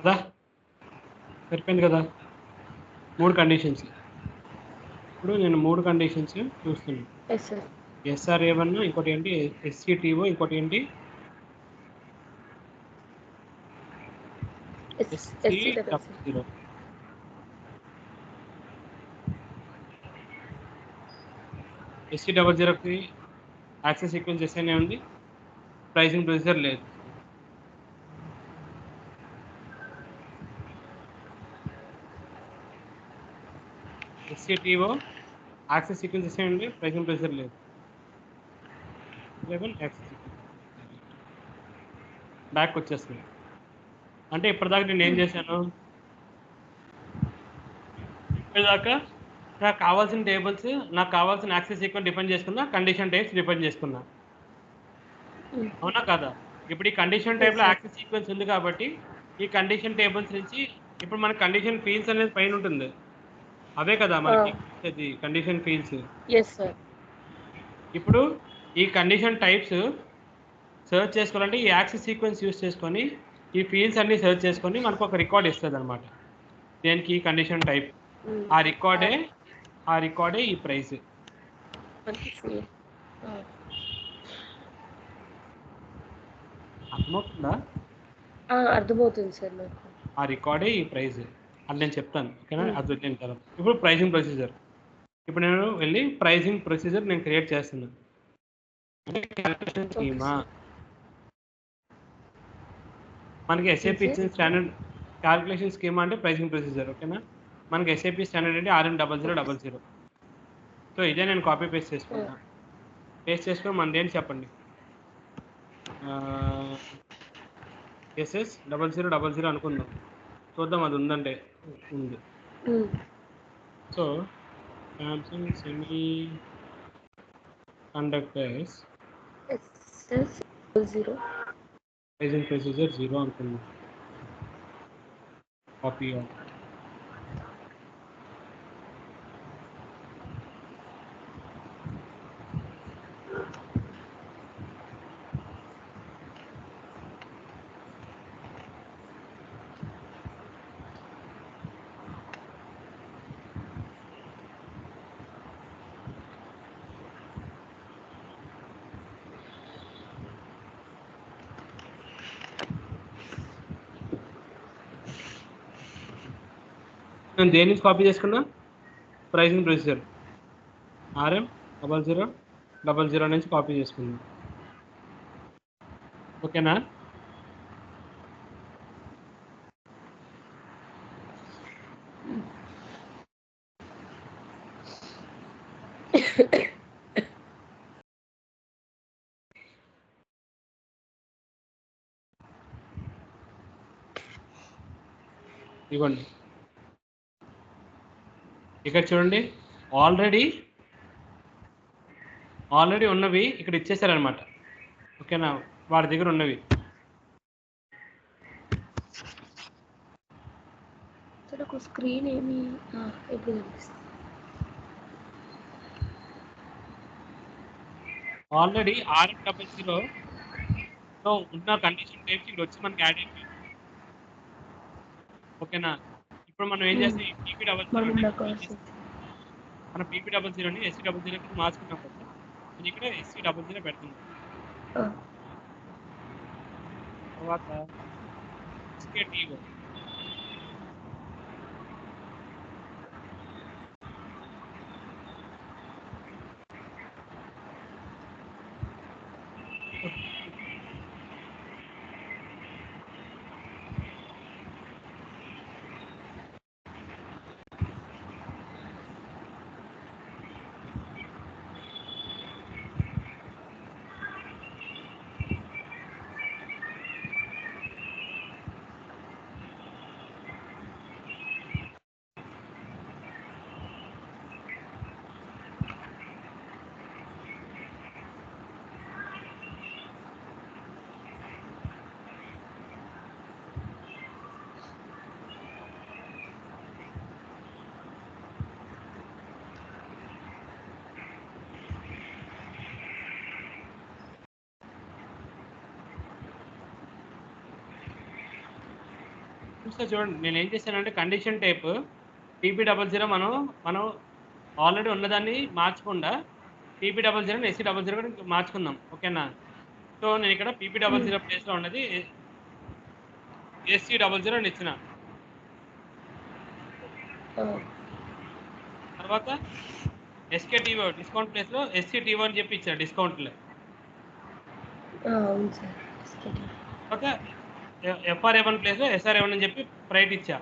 కదా, సరిపోయింది కదా 3 కండిషన్స్. ఇప్పుడు నేను 3 కండిషన్స్ చూస్తున్నాను. Yes sir. SRA1, ఇంకోటి ఏంటి SCTO, ఇంకోటి ఏంటి SC00. SC00కి యాక్సెస్ సీక్వెన్స్ ఎస్ఐనే ఉంది, ప్రైసింగ్ ప్రొసీజర్ లేదు. SCTO యాక్సెస్ సీక్వెన్స్ ఎస్ఐ ఉంది, ప్రైసింగ్ ప్రొసీజర్ లేదు. యాక్సెస్ బ్యాక్ వచ్చేస్తుంది. అంటే ఇప్పటిదాకా నేను ఏం చేశాను, ఇప్పటిదాకా నాకు కావాల్సిన టేబుల్స్, నాకు కావాల్సిన యాక్సెస్ సీక్వెన్స్ డిఫైన్ చేసుకున్నా, కండిషన్ టైప్స్ డిఫైన్ చేసుకున్నా. అవునా కదా? ఇప్పుడు ఈ కండిషన్ టైప్లో యాక్సెస్ సీక్వెన్స్ ఉంది కాబట్టి ఈ కండిషన్ టేబుల్స్ నుంచి ఇప్పుడు మన కండిషన్ ఫీల్డ్స్ అనేది పైన ఉంటుంది, అవే కదా మనకి కండిషన్ ఫీల్డ్స్. ఇప్పుడు ఈ కండిషన్ టైప్స్ సెర్చ్ చేసుకోవాలంటే ఈ యాక్సెస్ సీక్వెన్స్ యూస్ చేసుకొని ఈ ఫీల్డ్స్ అన్ని సెర్చ్ చేసుకొని మనకు ఒక రికార్డ్ ఇస్తుంది అనమాట. దేనికి? ఈ కండిషన్ టైప్. ఆ రికార్డే ఈ ప్రైస్. అర్థమవుతుందా? అర్థమవుతుంది సార్ నాకు. ఆ రికార్డే ఈ ప్రైస్ అని నేను చెప్తాను. ఓకేనా? అది వదిలేని తర్వాత ఇప్పుడు ప్రైసింగ్ ప్రొసీజర్. ఇప్పుడు నేను వెళ్ళి ప్రైసింగ్ ప్రొసీజర్ నేను క్రియేట్ చేస్తున్నాను. అంటే క్యాల్కులేషన్ స్కీమా మనకి SAP ఇచ్చిన స్టాండర్డ్ క్యాల్కులేషన్ స్కీమా అంటే ప్రైసింగ్ ప్రొసీజర్. ఓకేనా? మనకి SAP స్టాండర్డ్ అంటే RM0000. సో ఇదే నేను కాపీ పేస్ట్ చేసుకున్నా. పేస్ట్ చేసుకొని మనది ఏంటి చెప్పండి. SS0000 అనుకుందాం, చూద్దాం అది ఉందంటే. ఉంది. So Samsung semi conductors pricing procedure 0 అనుకుందాం. Copy of. నేను దేని నుంచి కాపీ చేసుకున్నా? ప్రైసింగ్ ప్రొసీజర్ RM0000 నుంచి కాపీ చేసుకున్నా. ఓకేనా? ఇవ్వండి, ఇక్కడ చూడండి, ఆల్రెడీ ఉన్నవి ఇక్కడ ఇచ్చేసారనమాట. ఓకేనా? వాడి దగ్గర ఉన్నవి. స్క్రీన్ ఏమి ఇప్పుడు కనిపిస్తుంది. ఆల్రెడీ RM00లో ఉన్న కండిషన్ టైప్స్ ఇక్కడ వచ్చి మనకి యాడ్ అయిపోయింది. ఓకేనా? ఇప్పుడు మనం ఏం చేస్తాం, ఈ మనం PP00 మన PP00ని SC00కి మార్చుకున్నాం కదా, నేను ఇక్కడ SC00 పెడుతున్నాను. తర్వాత SKTO చూస్తే చూడండి, నేను ఏం చేశానంటే కండిషన్ టైప్ PP00 మనం ఆల్రెడీ ఉన్నదాన్ని మార్చకుండా PP00ని SC00 కూడా మార్చుకుందాం. ఓకేనా? సో నేను ఇక్కడ PP00 ప్లేస్లో ఉన్నది SC00 అని ఇచ్చిన. తర్వాత SKTO డిస్కౌంట్ ప్లేస్లో SCTO అని చెప్పి ఇచ్చారు డిస్కౌంట్లో. అవును సార్. తర్వాత FRA1 ప్లేస్లో SRA1 అని చెప్పి ప్రైట్ ఇచ్చా.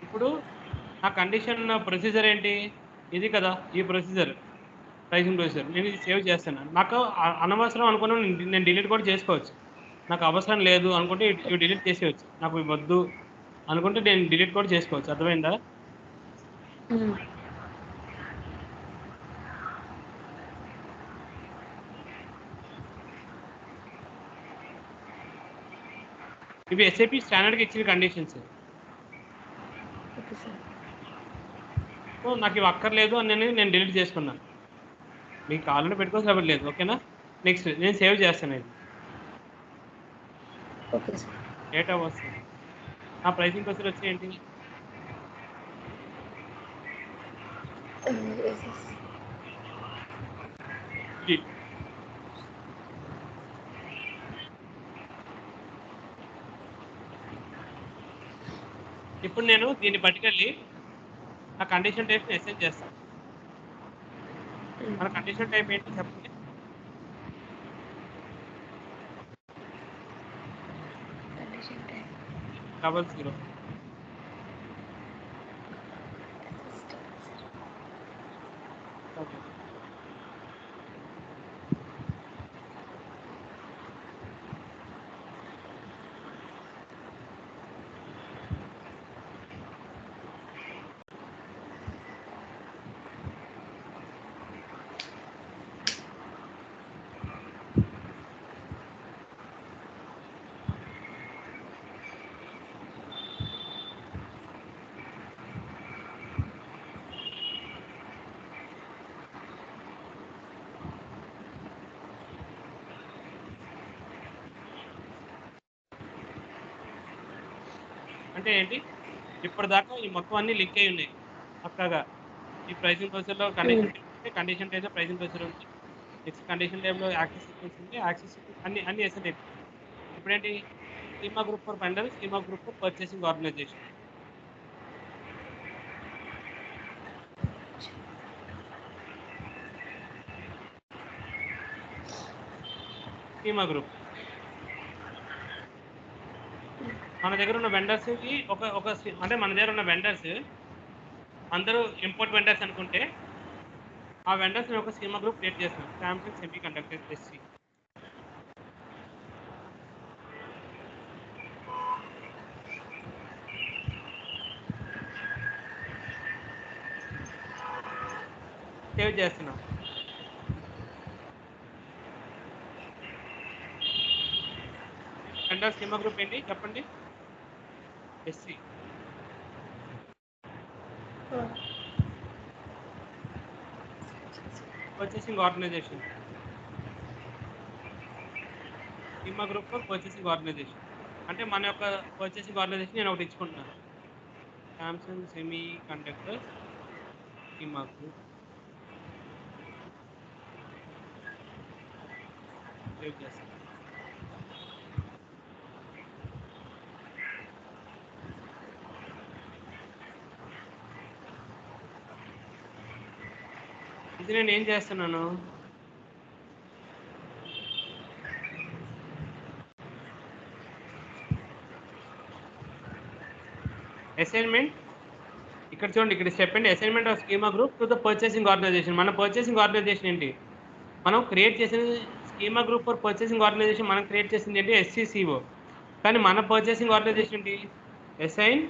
ఇప్పుడు నా కండిషన్ ప్రొసీజర్ ఏంటి, ఇది కదా ఈ ప్రొసీజర్, ప్రైసింగ్ ప్రొసీజర్. నేను ఇది సేవ్ చేస్తాను. నాకు అనవసరం అనుకున్నా నేను డిలీట్ కూడా చేసుకోవచ్చు. నాకు అవసరం లేదు అనుకుంటే ఇవి డిలీట్ చేసేయచ్చు. నాకు ఇవి వద్దు అనుకుంటే నేను డిలీట్ కూడా చేసుకోవచ్చు. అర్థమైందా? ఇవి SAP స్టాండర్డ్కి ఇచ్చిన కండిషన్స్. సో నాకు ఇవి అక్కర్లేదు అని నేను డిలీట్ చేసుకున్నాను. మీకు కావాలంటే పెట్టుకోవచ్చు, లేకపోతే లేదు. ఓకేనా? నెక్స్ట్ నేను సేవ్ చేస్తాను. ఇది డేటా వస్తుంది. నా ప్రైసింగ్ ప్రొసీజర్ వచ్చి ఏంటి, ఇది ఇప్పుడు నేను దీన్ని పట్టుకెళ్ళి నా కండిషన్ టైప్ని అసైన్ చేస్తాను. మన కండిషన్ టైప్ ఏంటి చెప్పండి. Double zero. ఓకే. అంటే ఏంటి, ఇప్పటిదాకా ఈ మొత్తం అన్ని లింక్ అయి ఉన్నాయి పక్కగా. ఈ ప్రైసింగ్ ప్రొసీజర్లో కండిషన్ టైప్లో ప్రైసింగ్ ప్రొసీజర్ ఉంది. నెక్స్ట్ కండిషన్ టైప్లో యాక్సెస్ సీక్వెన్స్ ఉంది. యాక్సెస్ సీక్వెన్స్ అన్ని ఎస్ఎన్ అయిపోయి. ఇప్పుడేంటి, schema group for vendor, schema group for purchasing organisation. Schema group మన దగ్గర ఉన్న వెండర్స్కి అంటే మన దగ్గర ఉన్న వెండర్స్ అందరూ ఇంపోర్ట్ వెండర్స్ అనుకుంటే ఆ వెండర్స్ ఒక స్కీమా గ్రూప్ క్రియేట్ చేస్తున్నాం. Samsung semiconductor SC. Save చేస్తున్నాం. వెండర్ స్కీమా గ్రూప్ ఏంటి చెప్పండి, SC. Purchasing organisation, schema group for purchasing organisation. అంటే మన యొక్క పర్చేసింగ్ ఆర్గనైజేషన్ నేను ఒకటి ఇచ్చుకుంటున్నాను, Samsung semiconductors schema group. Save చేస్తాను. ఇది నేను ఏం చేస్తున్నాను, అసైన్మెంట్. ఇక్కడ చూడండి, ఇక్కడ చెప్పండి, assignment of schema group to the purchasing organization. మన పర్చేసింగ్ ఆర్గనైజేషన్ ఏంటి, మనం క్రియేట్ చేసిన schema group for purchasing organization మనం క్రియేట్ చేసింది ఏంటి, SCCO. కానీ మన పర్చేసింగ్ ఆర్గనైజేషన్ ఏంటి, అసైన్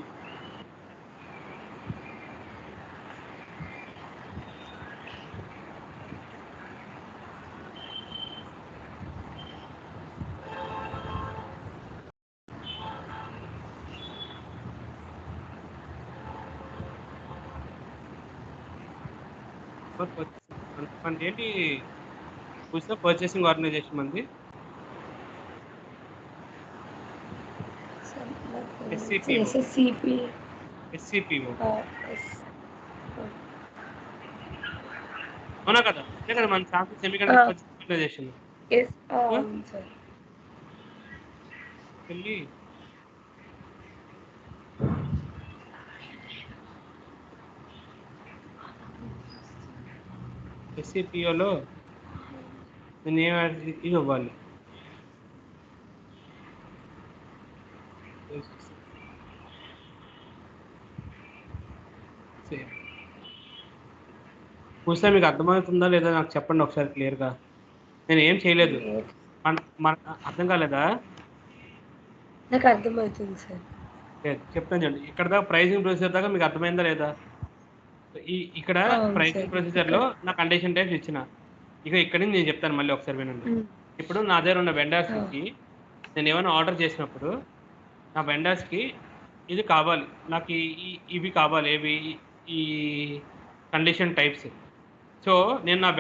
మనకి ఏంటి, చూస్తే పర్చేసింగ్ ఆర్గనైజేషన్ మంది SCPO. అవునా కదా, అంతే కదా మన శాంసంగ్ సెమీకండక్టర్ పర్చేసింగ్ ఆర్గనైజేషన్. వెళ్ళి SCPOలో నేను ఇది ఇవ్వాలి, చూస్తే మీకు అర్థమవుతుందా లేదా నాకు చెప్పండి ఒకసారి క్లియర్గా. నేను ఏం చేయలేదు, అర్థం కాలేదా? నాకు అర్థమవుతుంది సార్. లేదు చెప్తాను చూడండి, ఇక్కడ దాకా ప్రైజింగ్ ప్రొసీజర్ దాకా మీకు అర్థమైందా లేదా? ఇక్కడ ప్రైజింగ్ ప్రొసీజర్లో నా కండిషన్ టైప్స్ ఇచ్చిన, ఇక ఇక్కడ నుంచి నేను చెప్తాను మళ్ళీ ఒకసారి వినండి. ఇప్పుడు నా దగ్గర ఉన్న వెండర్స్కి నేను ఏమైనా ఆర్డర్ చేసినప్పుడు నా వెండర్స్కి ఇది కావాలి, నాకు ఇవి కావాలి, ఏవి ఈ కండిషన్ టైప్స్. సో నేను నా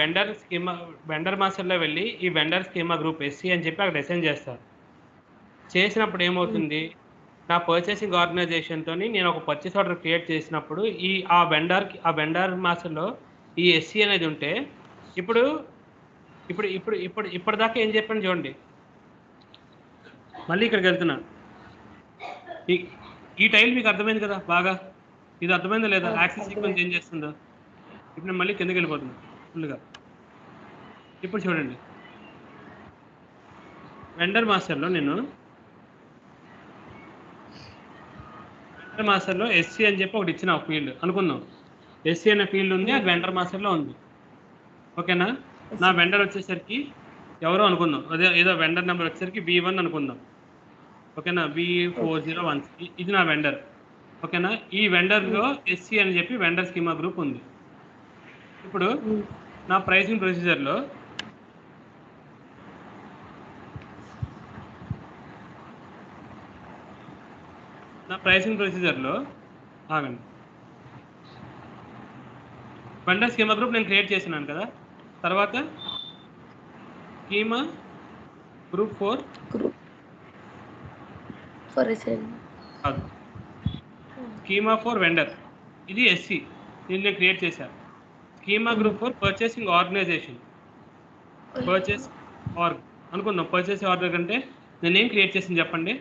వెండర్ మాస్టర్లో వెళ్ళి ఈ వెండర్ స్కీమా గ్రూప్ SC అని చెప్పి అక్కడ అసైన్ చేస్తాను. చేసినప్పుడు ఏమవుతుంది, నా పర్చేసింగ్ ఆర్గనైజేషన్తో నేను ఒక పర్చేస్ ఆర్డర్ క్రియేట్ చేసినప్పుడు ఆ వెండర్ మాస్టర్లో ఈ SC అనేది ఉంటే, ఇప్పటిదాకా ఏం చెప్పండి చూడండి, మళ్ళీ ఇక్కడికి వెళ్తున్నా. ఈ టైల్ మీకు అర్థమైంది కదా బాగా, ఇది అర్థమైందా లేదా, యాక్సెస్ సీక్వెన్స్ ఏం చేస్తుందో. ఇప్పుడు నేను మళ్ళీ కిందకి వెళ్ళిపోతున్నా ఫుల్గా. ఇప్పుడు చూడండి, వెండర్ మాస్టర్లో SC అని చెప్పి ఒకటి ఇచ్చిన ఒక ఫీల్డ్ అనుకుందాం, SC అనే ఫీల్డ్ ఉంది, అది వెండర్ మాస్టర్లో ఉంది. ఓకేనా, నా వెండర్ వచ్చేసరికి ఎవరో అనుకుందాం, అదే ఏదో వెండర్ నెంబర్ వచ్చేసరికి V1 అనుకుందాం. ఓకేనా, V401, ఇది నా వెండర్. ఓకేనా, ఈ వెండర్లో SC అని చెప్పి వెండర్ స్కీమా గ్రూప్ ఉంది. ఇప్పుడు నా ప్రైసింగ్ ప్రొసీజర్లో ఆగండి, వెండర్ స్కీమా గ్రూప్ నేను క్రియేట్ చేసినాను కదా, తర్వాత schema group schema for vendor, ఇది SC దీన్ని నేను క్రియేట్ చేశాను. Schema group for purchasing organization, purchase org అనుకుందాం. పర్చేస్ ఆర్డర్ కంటే నేను ఏం క్రియేట్ చేసింది చెప్పండి,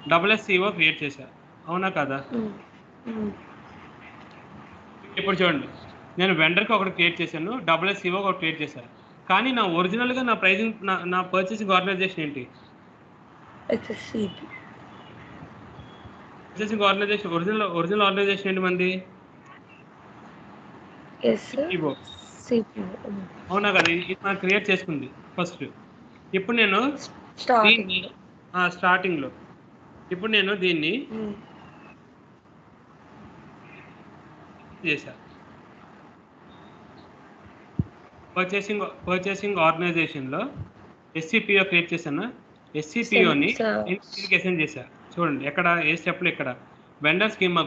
SSCO క్రియేట్ చేశాను, అవునా కదా? ఇప్పుడు చూడండి, నేను వెండర్కి ఒకటి క్రియేట్ చేశాను, SSCO ఒకటి క్రియేట్ చేశాను. కానీ నా ఒరిజినల్గా నా ప్రైజింగ్ నా పర్చేసింగ్ ఆర్గనైజేషన్ ఏంటి, పర్చేసింగ్ ఆర్గనైజేషన్ ఒరిజినల్ ఆర్గనైజేషన్ ఏంటి మంది, అవునా కదా? ఇది మనం క్రియేట్ చేసుకుంది ఫస్ట్. ఇప్పుడు నేను స్టార్టింగ్లో ఇప్పుడు నేను దీన్ని చేశా, పర్చేసింగ్ ఆర్గనైజేషన్లో SCPO క్రియేట్ చేశాను. SCPOని దీనికి అసైన్ చేశా. చూడండి ఎక్కడ ఏ స్టెప్లో, ఇక్కడ వెండర్ స్కీమా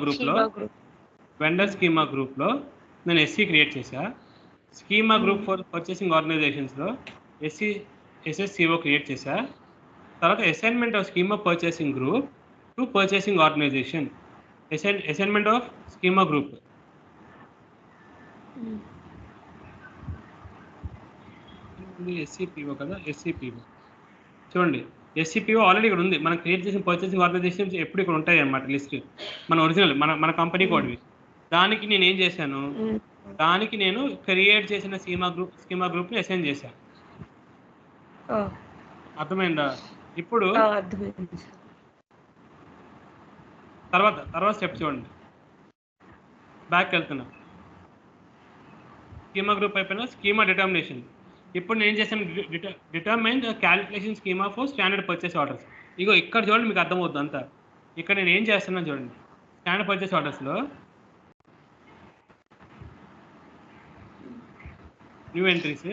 గ్రూప్లో నేను SC క్రియేట్ చేశా. స్కీమా గ్రూప్ ఫర్ పర్చేసింగ్ ఆర్గనైజేషన్స్లో ఎస్ఎస్సిఓ క్రియేట్ చేశా. తర్వాత assignment of schema purchasing group to purchasing organisation, assignment of schema group. SCPO కదా, ఎస్సిపిఓ చూడండి. ఎస్సిపిఓ ఆల్రెడీ ఇక్కడ ఉంది. మనం క్రియేట్ చేసిన పర్చేసింగ్ ఆర్గనైజేషన్స్ ఎప్పుడు ఇక్కడ ఉంటాయి అన్నమాట లిస్ట్. మన ఒరిజినల్ మన కంపెనీ కోడ్వి. దానికి నేను ఏం చేశాను, దానికి నేను క్రియేట్ చేసిన స్కీమా గ్రూప్ని అసైన్ చేశాను. అర్థమైందా? ఇప్పుడు తర్వాత స్టెప్ చూడండి. బ్యాక్ వెళ్తున్నా. స్కీమా గ్రూప్ అయిపోయినా స్కీమా డిటర్మినేషన్. ఇప్పుడు నేను ఏం చేశాను, determine calculation schema for standard purchase orders. ఇగో ఇక్కడ చూడండి, మీకు అర్థమవుతుంది అంతా. ఇక్కడ నేను ఏం చేస్తున్నాను చూడండి. స్టాండర్డ్ పర్చేస్ ఆర్డర్స్లో new entries,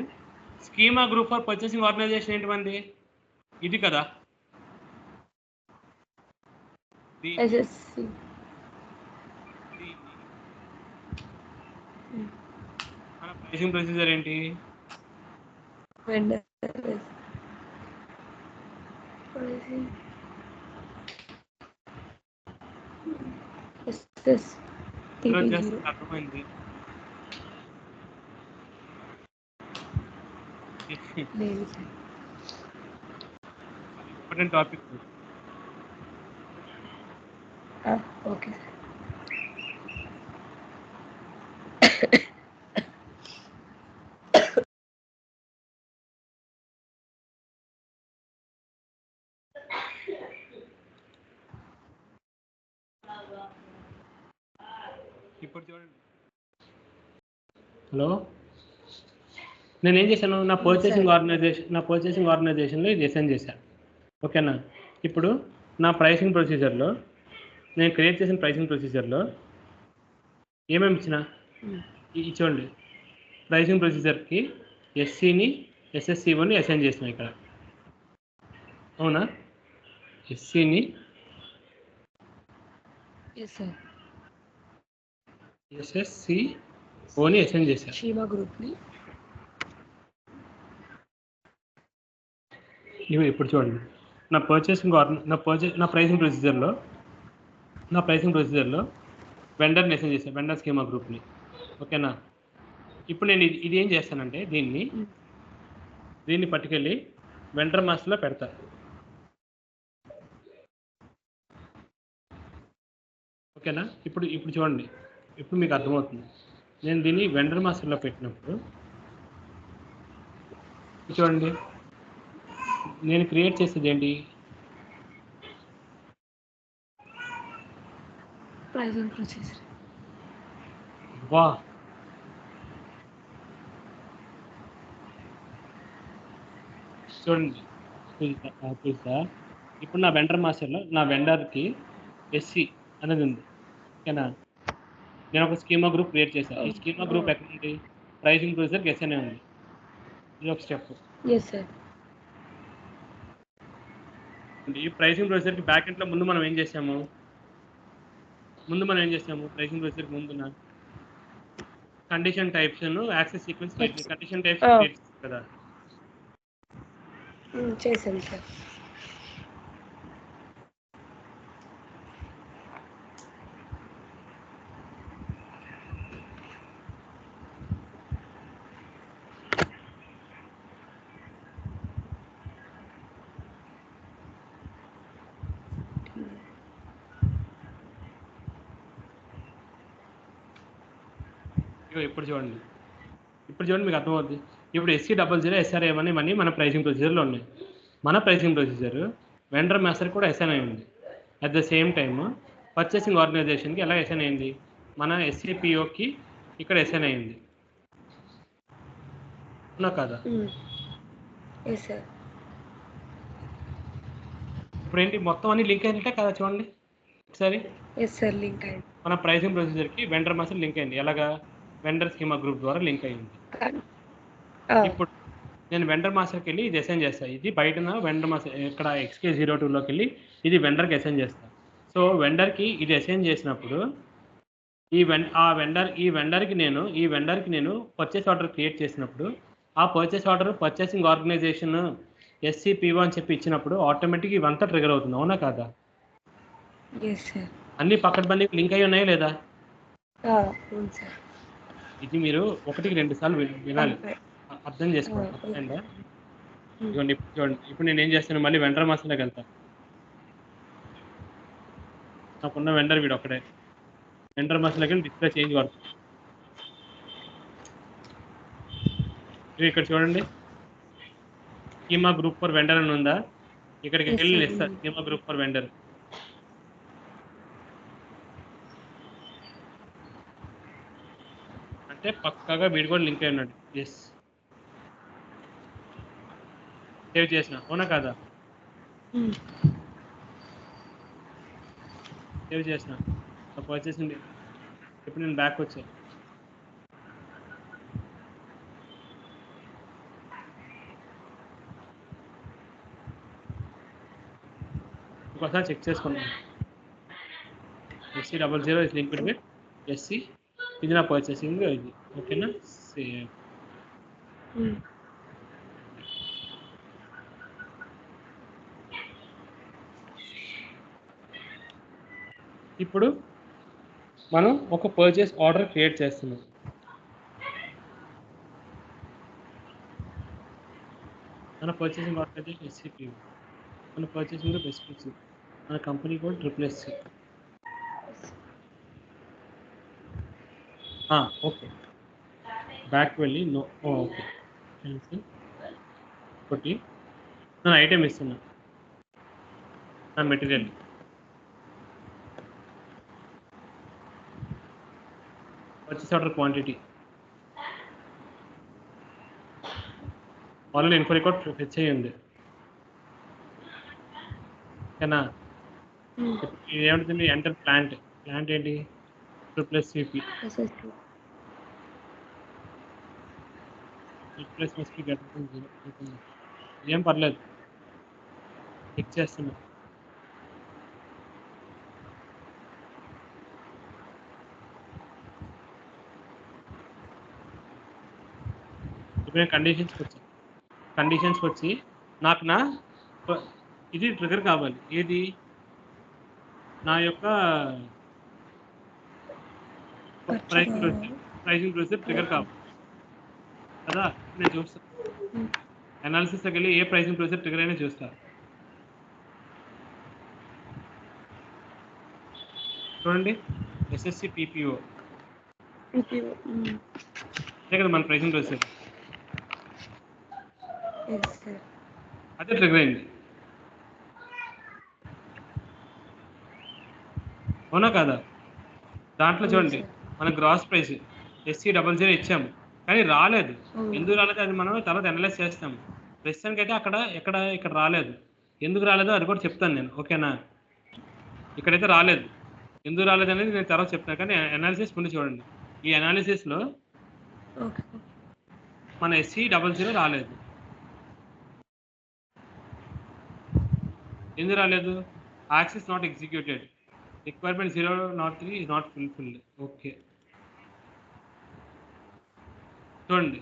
schema group for purchasing organisation ఏంటివండి, ఇది కదా. మన ప్రైసింగ్ ప్రొసీజర్ ఏంటి, అర్థమైంది. Important topic. ఓకే. ఇప్పుడు చూడండి. హలో, నేను ఏం చేశాను, నా పర్చేసింగ్ ఆర్గనైజేషన్లో ఇది అసైన్ చేశాను. ఓకేనా? ఇప్పుడు నా ప్రైసింగ్ ప్రొసీజర్లో, నేను క్రియేట్ చేసిన ప్రైసింగ్ ప్రొసీజర్లో ఏమేమి ఇచ్చిన చూడండి. ప్రైసింగ్ ప్రొసీజర్కి ఎస్సీని ఎస్ఎస్సిఓని అసైన్ చేసిన ఇక్కడ. అవునా? ఎస్సీని ఎస్ఎస్సిఓని అసైన్ చేశాను. స్కీమా గ్రూప్ని ఇప్పుడు చూడండి. నా ప్రైసింగ్ ప్రొసీజర్లో వెండర్ని అసైన్ చేశాను, వెండర్ స్కీమా గ్రూప్ని. ఓకేనా? ఇప్పుడు నేను ఇది ఏం చేస్తానంటే, దీన్ని పట్టుకెళ్ళి వెండర్ మాస్టర్లో పెడతా. ఓకేనా? ఇప్పుడు చూడండి, ఇప్పుడు మీకు అర్థమవుతుంది. నేను దీన్ని వెండర్ మాస్టర్లో పెట్టినప్పుడు చూడండి, నేను క్రియేట్ చేసేది ఏంటి, ప్రైసింగ్ ప్రొసీజర్. వా, చూడండి చూసా. ఇప్పుడు నా వెండర్ మాస్టర్లో నా వెండర్కి ఎస్సీ అనేది ఉంది. ఓకేనా? నేను ఒక స్కీమా గ్రూప్ క్రియేట్ చేశాను. ఈ స్కీమా గ్రూప్ ఎక్కడ ఉంది, ప్రైసింగ్ ప్రొసీజర్కి ఎస్ఎనే ఉంది. ఇది ఒక స్టెప్. ఈ ప్రైసింగ్ ప్రొసీజర్కి బ్యాక్ ఎండ్లో ముందు మనం ఏం చేసాము, ప్రైసింగ్ ప్రొసీజర్కి ముందున condition types access sequence condition types create చేస్తాం కదా. చేశాను సార్. ఇప్పుడు చూడండి మీకు అర్థమవుతుంది. ఇప్పుడు SC00 SRM అని మన ప్రైసింగ్ ప్రొసీజర్లో ఉన్నాయి. మన ప్రైసింగ్ ప్రొసీజర్ వెండర్ మాస్టర్ కూడా అసైన్ అయి ఉంది. At the same time purchasing ఆర్గనైజేషన్కి ఎలా అసైన్ అయింది, మన SCPOకి ఇక్కడ అసైన్ అయింది. అవునా కాదా? ఇప్పుడు ఏంటి, మొత్తం అన్ని లింక్ అయినట్టే కదా. చూడండి ఒకసారి. మన ప్రైసింగ్ ప్రొసీజర్కి వెండర్ మాస్టర్ లింక్ అయింది. ఎలాగా, వెండర్ స్కీమా గ్రూప్ ద్వారా లింక్ అయింది. ఇప్పుడు నేను వెండర్ మాస్టర్కి వెళ్ళి ఇది అసైన్ చేస్తాను. ఇది బయటన వెండర్ మాస్టర్ ఇక్కడ XK02లోకి వెళ్ళి ఇది వెండర్కి అసైన్ చేస్తాను. సో వెండర్కి ఇది అసైన్ చేసినప్పుడు ఈ వెండర్కి నేను పర్చేస్ ఆర్డర్ క్రియేట్ చేసినప్పుడు ఆ purchase order purchasing organization SCPO అని చెప్పి ఇచ్చినప్పుడు ఆటోమేటిక్ ఇవంతా ట్రిగర్ అవుతుంది, అవునా కాదా? Yes sir. అన్ని పక్కన లింక్ అయి ఉన్నాయా లేదా? అవును సార్. ఇది మీరు 1-2 సార్లు వినాలి, అర్థం చేసుకోండి. ఓకే. అర్థమైందా? చూడండి ఇప్పుడు నేను ఏం చేస్తాను, మళ్ళీ వెండర్ మాస్టర్లోకి వెళ్తా. నాకున్న వెండర్ వీడు ఒక్కడే. వెండర్ మాస్టర్లోకి వెళ్ళి డిస్ప్లే చేంజ్ కొడతా. ఇక్కడ చూడండి, స్కీమా గ్రూప్ ఫర్ వెండర్ అని ఉందా? ఇక్కడికి Yes, వెళ్ళి sir. ఇస్తా స్కీమా గ్రూప్ ఫర్ వెండర్. అంటే పక్కాగా వీడు కూడా లింక్ అయి ఉన్నాడు. ఎస్, సేవ్ చేసిన, అవునా కాదా? సేవ్ చేసిన, వచ్చేసింది. ఇప్పుడు నేను బ్యాక్ వచ్చా. ఇంకోసారి చెక్ చేసుకున్నాను. SC00 is linked with SC. ఇది నా పర్చేసింగ్ ఇది, ఓకేనా? సేవ్. ఇప్పుడు మనం ఒక పర్చేస్ ఆర్డర్ క్రియేట్ చేస్తున్నాం. మన పర్చేసింగ్ ఆర్గనైజేషన్ SCPO, మన పర్చేసింగ్ గ్రూప్ SPC, మన company code SSC. Okay, back వెళ్ళి నో, ఓకే, క్యాన్సిల్ కొట్టి నేను ఐటెం ఇస్తున్నా, నా material purchase order quantity already info record fetch అయ్యింది, ఓకేనా? ఏమంటుంది, ఎంటర్ ప్లాంట్ ఏంటి, CP must be greater than 0. ఏం పర్లేదు, చెక్ చేస్తున్నా. ఇప్పుడు నేను కండిషన్స్కి వచ్చి నాకు ఇది ట్రిగర్ కావాలి, ఏది నా యొక్క ప్రైసింగ్ ప్రొసీజర్ ట్రిగర్ కావాలి కదా. నేను చూస్తాను, అనాలిసిస్లోకి వెళ్ళి ఏ ప్రైసింగ్ ప్రొసీజర్ ట్రిగర్ అయినా చూస్తా. చూడండి, SSCPPO అదే కదా మన ప్రైసింగ్ ప్రొసీజర్, అదే ట్రిగర్ అయింది, అవునా కాదా? దాంట్లో చూడండి, మన గ్రాస్ ప్రైస్ SC00 ఇచ్చాము, కానీ రాలేదు. ఎందుకు రాలేదు అది మనం తర్వాత అనలైజ్ చేస్తాము. ప్రస్తుతానికి అయితే ఇక్కడ రాలేదు. ఎందుకు రాలేదో అది కూడా చెప్తాను నేను, ఓకేనా? ఇక్కడైతే రాలేదు, ఎందుకు రాలేదు అనేది నేను తర్వాత చెప్తాను, కానీ అనాలిసిస్ ముందు చూడండి. ఈ అనాలిసిస్లో మన SC00 రాలేదు. ఎందుకు రాలేదు? Access not executed, requirement 003 is not fulfilled. Okay, చూడండి,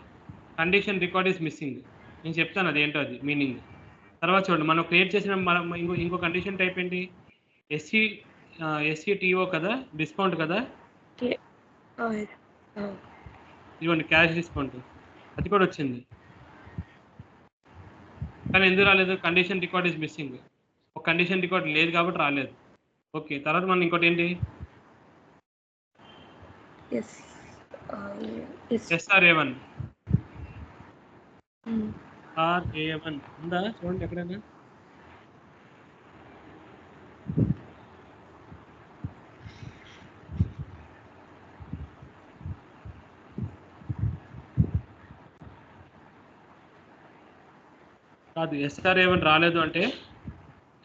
కండిషన్ రికార్డ్ ఈస్ మిస్సింగ్. నేను చెప్తాను అదేంటో, అది మీనింగ్ తర్వాత చూడండి. మనం క్రియేట్ చేసిన ఇంకో కండిషన్ టైప్ ఏంటి, SCTO కదా, డిస్కౌంట్ కదా. ఇదిగోండి, క్యాష్ డిస్కౌంట్, అది కూడా వచ్చింది, కానీ ఎందుకు రాలేదు? Condition record is missing. ఒక కండిషన్ రికార్డ్ లేదు కాబట్టి రాలేదు. ఓకే, తర్వాత మనం ఇంకోటి ఏంటి, SRA1 ఉందా? చూడండి ఎక్కడైనా. కాదు, SRA1 రాలేదు అంటే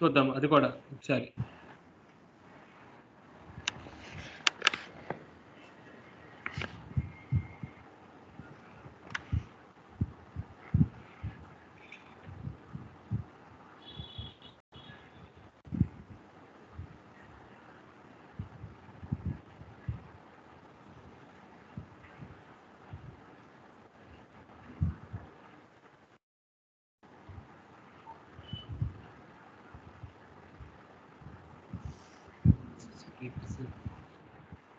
చూద్దాం అది కూడా ఒకసారి. మ్యాట్రిక్స్.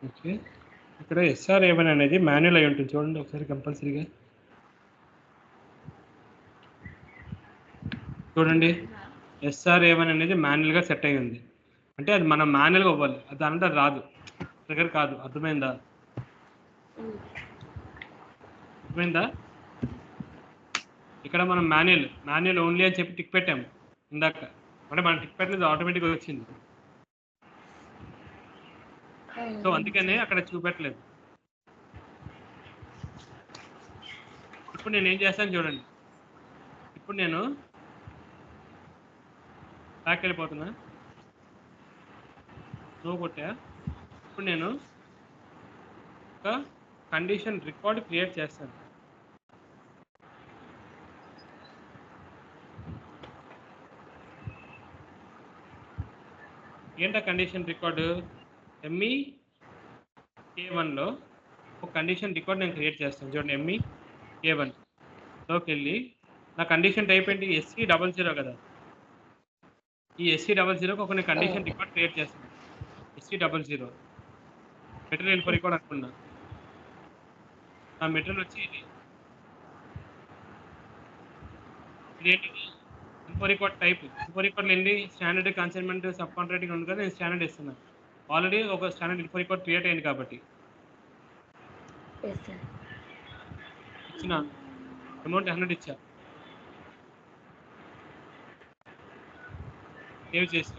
ఓకే. ఇక్కడ SR-A1 అనేది మాన్యువల్ అయి ఉంటుంది చూడండి ఒకసారి కంపల్సరీగా. చూడండి SR-A1 అనేది మాన్యువల్గా సెట్ అయి ఉంది. అంటే అది మనం మాన్యువల్గా అవ్వాలి, అది అంటే రాదు, ట్రిగర్ కాదు. అర్థమైందా? అర్థమైందా? ఇక్కడ మనం మాన్యువల్ ఓన్లీ అని చెప్పి టిక్ పెట్టాము ఇందాక, అంటే మనం టిక్ పెట్టలేదు, ఆటోమేటిక్గా వచ్చింది. సో అందుకనే అక్కడ చూపెట్టలేదు. ఇప్పుడు నేను ఏం చేస్తాను చూడండి. ఇప్పుడు నేను బ్యాక్ వెళ్ళిపోతున్నా, నో కొట్టా. ఇప్పుడు నేను ఒక కండిషన్ రికార్డ్ క్రియేట్ చేస్తాను. ఏంటా కండిషన్ రికార్డు? MEK1లో ఒక కండిషన్ రికార్డ్ నేను క్రియేట్ చేస్తాను చూడండి. MEK1లోకి వెళ్ళి నా కండిషన్ టైప్ ఏంటి? SC00 కదా. ఈ SC00కి ఒక నేను కండిషన్ రికార్డ్ క్రియేట్ చేస్తాను. SC00 మెటీరియల్ ఇన్ఫో రికార్డ్ అనుకున్నా. ఆ మెటీరియల్ వచ్చి ఇదేంటిది? Info record type. ఇన్ఫో రికార్డ్లో ఏంటి? స్టాండర్డ్, కన్సైన్మెంట్, సబ్ కాంట్రాక్టింగ్ ఉంది కదా. నేను స్టాండర్డ్ ఇస్తున్నాను. ఆల్రెడీ ఒక స్టాండర్డ్ ఇన్ఫో రికార్డ్ క్రియేట్ అయింది కాబట్టి ఇచ్చిన అమౌంట్ 100 ఇచ్చా, సేవ్ చేసి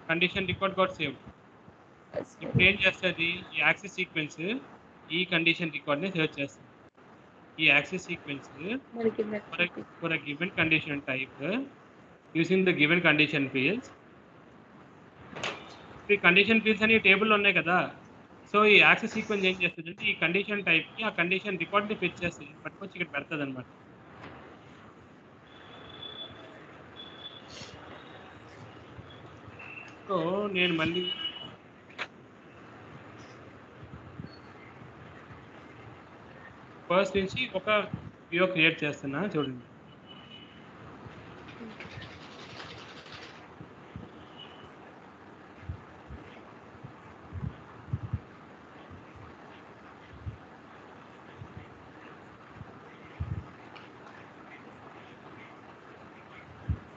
కండిషన్ రికార్డ్ గాట్ సేవ్. ఇప్పుడు ఏం చేస్తుంది? ఈ యాక్సెస్ సీక్వెన్స్ ఈ కండిషన్ రికార్డ్ని సేవ్ చేస్తుంది. ఈ access sequence for a given condition type using the given condition fields. ఈ కండిషన్ ఫీల్డ్స్ అని టేబుల్లో ఉన్నాయి కదా. సో ఈ యాక్సెస్ సీక్వెన్స్ ఏం చేస్తుంది అంటే ఈ కండిషన్ టైప్కి ఆ కండిషన్ రికార్డ్ని ఫెచ్ చేస్తుంది, పట్టుకొచ్చి ఇక్కడ పెడుతుంది అనమాట. సో నేను మళ్ళీ ఫస్ట్ నుంచి ఒక వ్యూ క్రియేట్ చేస్తున్నా చూడండి.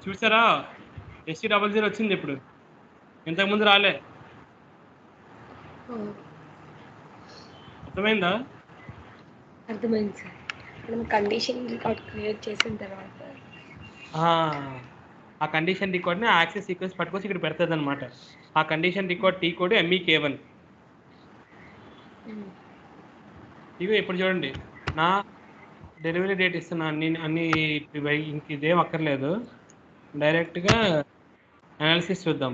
చూసారా? SC00 వచ్చింది ఇప్పుడు, ఇంతకుముందు రాలే. అర్థమైందా? అర్థమైంది సార్. మనం కండిషన్ రికార్డ్ క్రియేట్ చేసిన తర్వాత ఆ కండిషన్ రికార్డ్ని యాక్సెస్ సీక్వెన్స్ పట్టుకొచ్చి ఇక్కడ పెడుతుంది అనమాట. ఆ condition record T code MEK1. ఇవి ఇప్పుడు చూడండి, నా డెలివరీ డేట్ ఇస్తున్నా అన్ని ఇంక ఇదేం అక్కర్లేదు, డైరెక్ట్గా అనాలిసిస్ చూద్దాం.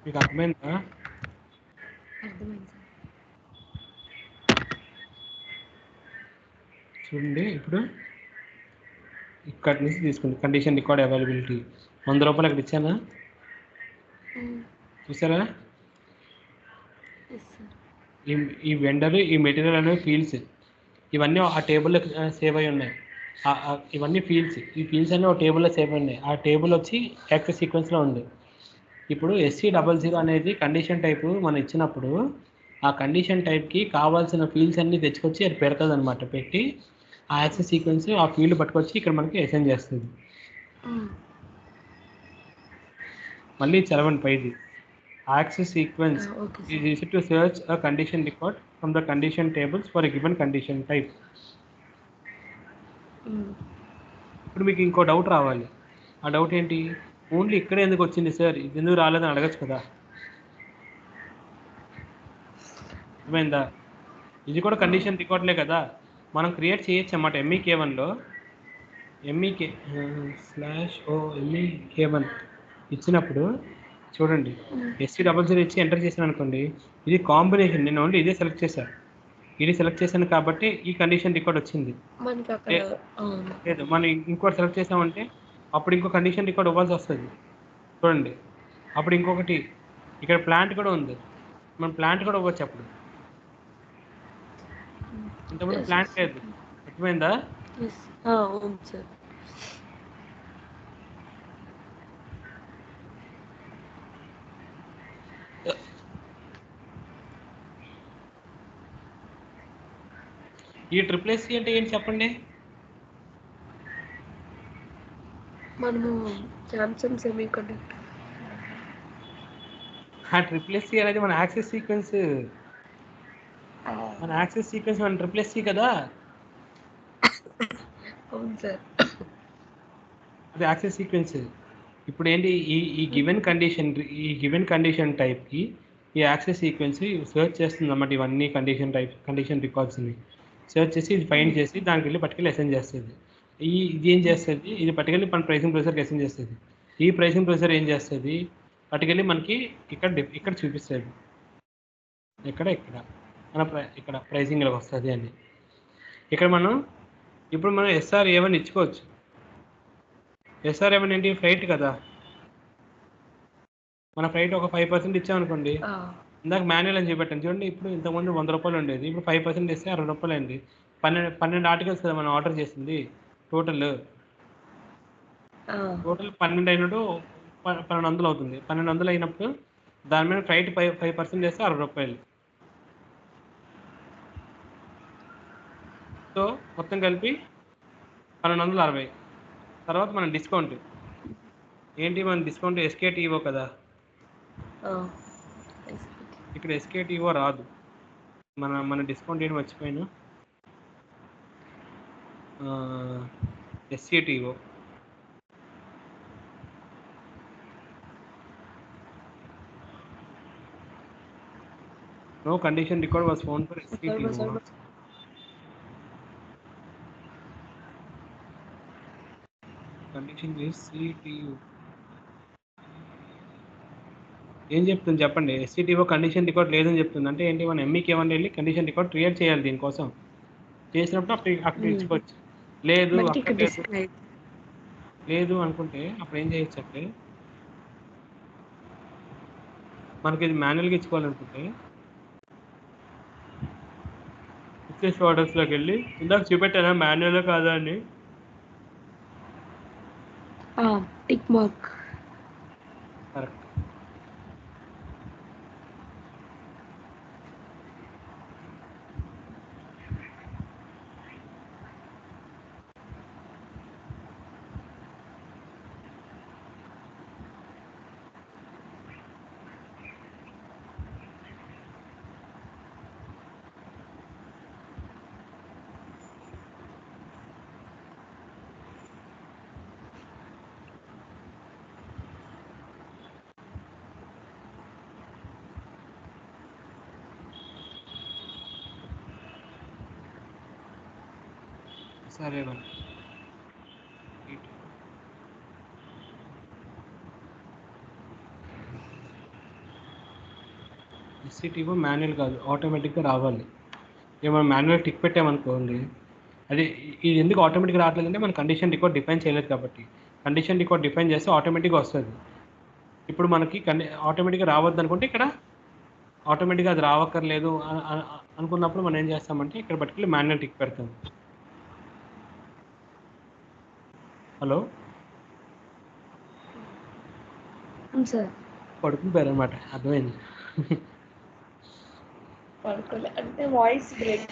మీకు అర్థమైందా? అర్థమైంది సార్. చూడండి ఇప్పుడు ఇక్కడి నుంచి తీసుకోండి. కండిషన్ రికార్డ్ అవైలబిలిటీ 100 రూపాయలు అక్కడ ఇచ్చానా? చూసారా? ఈ వెండర్, ఈ మెటీరియల్ అనేవి ఫీల్డ్స్, ఇవన్నీ ఆ టేబుల్లో సేవ్ అయి ఉన్నాయి. ఇవన్నీ ఫీల్డ్స్, ఈ ఫీల్డ్స్ అన్నీ ఒక టేబుల్లో సేవ్ అయి ఉన్నాయి. ఆ టేబుల్ వచ్చి యాక్సెస్ సీక్వెన్స్లో ఉంది. ఇప్పుడు SC00 అనేది కండిషన్ టైపు మనం ఇచ్చినప్పుడు ఆ కండిషన్ టైప్కి కావాల్సిన ఫీల్డ్స్ అన్నీ తెచ్చుకొచ్చి అది పెడుతుంది అనమాట. పెట్టి ఆ యాక్సెస్ సీక్వెన్స్ ఆ ఫీల్డ్ పట్టుకొచ్చి ఇక్కడ మనకి అసైన్ చేస్తుంది. మళ్ళీ చదవండి పైది. Access sequence is used to search a condition record from the condition tables for a given condition type. ఇప్పుడు మీకు ఇంకో డౌట్ రావాలి. ఆ డౌట్ ఏంటి? ఓన్లీ ఇక్కడే ఎందుకు వచ్చింది సార్, ఇది ఎందుకు రాలేదని అడగచ్చు కదా. అర్థమైందా? ఇది కూడా కండిషన్ రికార్డ్లే కదా, మనం క్రియేట్ చేయొచ్చు అన్నమాట. MEK1లో MEK1 ఇచ్చినప్పుడు చూడండి, SC00 ఇచ్చి ఎంటర్ చేశాను అనుకోండి, ఇది కాంబినేషన్. నేను ఓన్లీ ఇదే సెలెక్ట్ చేశాను, ఇది సెలెక్ట్ చేశాను కాబట్టి ఈ కండిషన్ రికార్డ్ వచ్చింది. లేదు మనం ఇంకోటి సెలెక్ట్ చేసామంటే అప్పుడు ఇంకో కండిషన్ రికార్డ్ ఇవ్వాల్సి వస్తుంది. చూడండి అప్పుడు ఇంకొకటి ఇక్కడ ప్లాంట్ కూడా ఉంది, మనం ప్లాంట్ కూడా ఇవ్వచ్చు. అప్పుడు ఇంతకుముందు ప్లాంట్ లేదు. అర్థమైందా? ఎస్ అవును సార్. ఈ SSC అంటే ఏంటి చెప్పండి? మనము శాంసంగ్ సెమీ కండక్టర్ ఆ SSC అనేది మన యాక్సెస్ సీక్వెన్స్. మన యాక్సెస్ సీక్వెన్స్ మన SSC కదా. అవును సార్. అది యాక్సెస్ సీక్వెన్స్. ఇప్పుడు ఏంటి ఈ గివెన్ కండిషన్ టైప్కి ఈ యాక్సెస్ సీక్వెన్స్ సెర్చ్ చేస్తుంది అన్నమాట. ఇవన్నీ కండిషన్ రికార్డ్స్ని సెర్చ్ చేసి ఇది ఫైండ్ చేసి దానికి వెళ్ళి పట్టుకెళ్ళి అసైన్ చేస్తుంది. ఇది ఏం చేస్తుంది, ఇది పట్టుకెళ్ళి మన ప్రైసింగ్ ప్రొసెసర్కి అసైన్ చేస్తుంది. ఈ ప్రైసింగ్ ప్రొసెసర్ ఏం చేస్తుంది, పట్టుకెళ్ళి మనకి ఇక్కడ చూపిస్తుంది. ఇక్కడ ఇక్కడ ప్రైసింగ్లోకి వస్తుంది అని. ఇక్కడ ఇప్పుడు మనం SRA1 ఇచ్చుకోవచ్చు. SRA1 ఏంటి, ఫ్రైట్ కదా. మన ఫ్రైట్ ఒక 5% ఇచ్చామనుకోండి, ఇందాక మాన్యువల్ అని చూపెట్టాను చూడండి. ఇప్పుడు ఇంతకుముందు 100 రూపాయలు ఉండేది, ఇప్పుడు 5% ఇస్తే 60 రూపాయలు అయింది. 12 ఆర్టికల్స్ కదా మనం ఆర్డర్ చేసింది. టోటల్ 12 అయినట్టు 1200 అవుతుంది. 1200 అయినప్పుడు దాని మీద ఫ్రైట్ 5% వేస్తే 60 రూపాయలు. సో మొత్తం కలిపి 1260. తర్వాత మన డిస్కౌంట్ ఏంటి, మన డిస్కౌంట్ SKTO కదా. ఇక్కడ SKTO రాదు. మన డిస్కౌంట్ ఏంటి మర్చిపోయాను, SCTO. No condition record was found for SCTO. Condition is CTO. ఏం చెప్తుంది చెప్పండి? SCTO కండిషన్ రికార్డ్ లేదని చెప్తుంది. అంటే ఏంటి, మన MEK1 వెళ్ళి కండిషన్ రికార్డ్ క్రియేట్ చేయాలి. దీనికోసం చేసినప్పుడు అక్కడ ఇచ్చుకోవచ్చు. లేదు అనుకుంటే అప్పుడు ఏం చేయొచ్చు అంటే, మనకి ఇది మాన్యువల్గా ఇచ్చుకోవాలనుకుంటే ఫిక్సెస్ ఆర్డర్స్లోకి వెళ్ళి ఇందాక చూపెట్టానా మాన్యువల్ కాదా అని, టిక్ మార్క్. కరెక్ట్. సరే SCTO మాన్యువల్ కాదు, ఆటోమేటిక్గా రావాలి. ఇక మనం మాన్యువల్ టిక్ పెట్టామనుకోండి, అది ఇది ఎందుకు ఆటోమేటిక్గా రావట్లేదంటే మనం కండిషన్ రికార్డ్ డిఫైన్ చేయలేదు కాబట్టి. కండిషన్ రికార్డ్ డిఫైన్ చేస్తే ఆటోమేటిక్గా వస్తుంది. ఇప్పుడు మనకి ఆటోమేటిక్గా రావద్దు అనుకుంటే, ఇక్కడ ఆటోమేటిక్గా అది రావక్కర్లేదు అనుకున్నప్పుడు మనం ఏం చేస్తామంటే ఇక్కడ పట్టుకెళ్ళి మాన్యువల్ టిక్ పెడతాం. హలో సార్, పడుకుంటారు అనమాట, అర్థమైంది. పడుకోలే అంటే వాయిస్ బ్రేక్.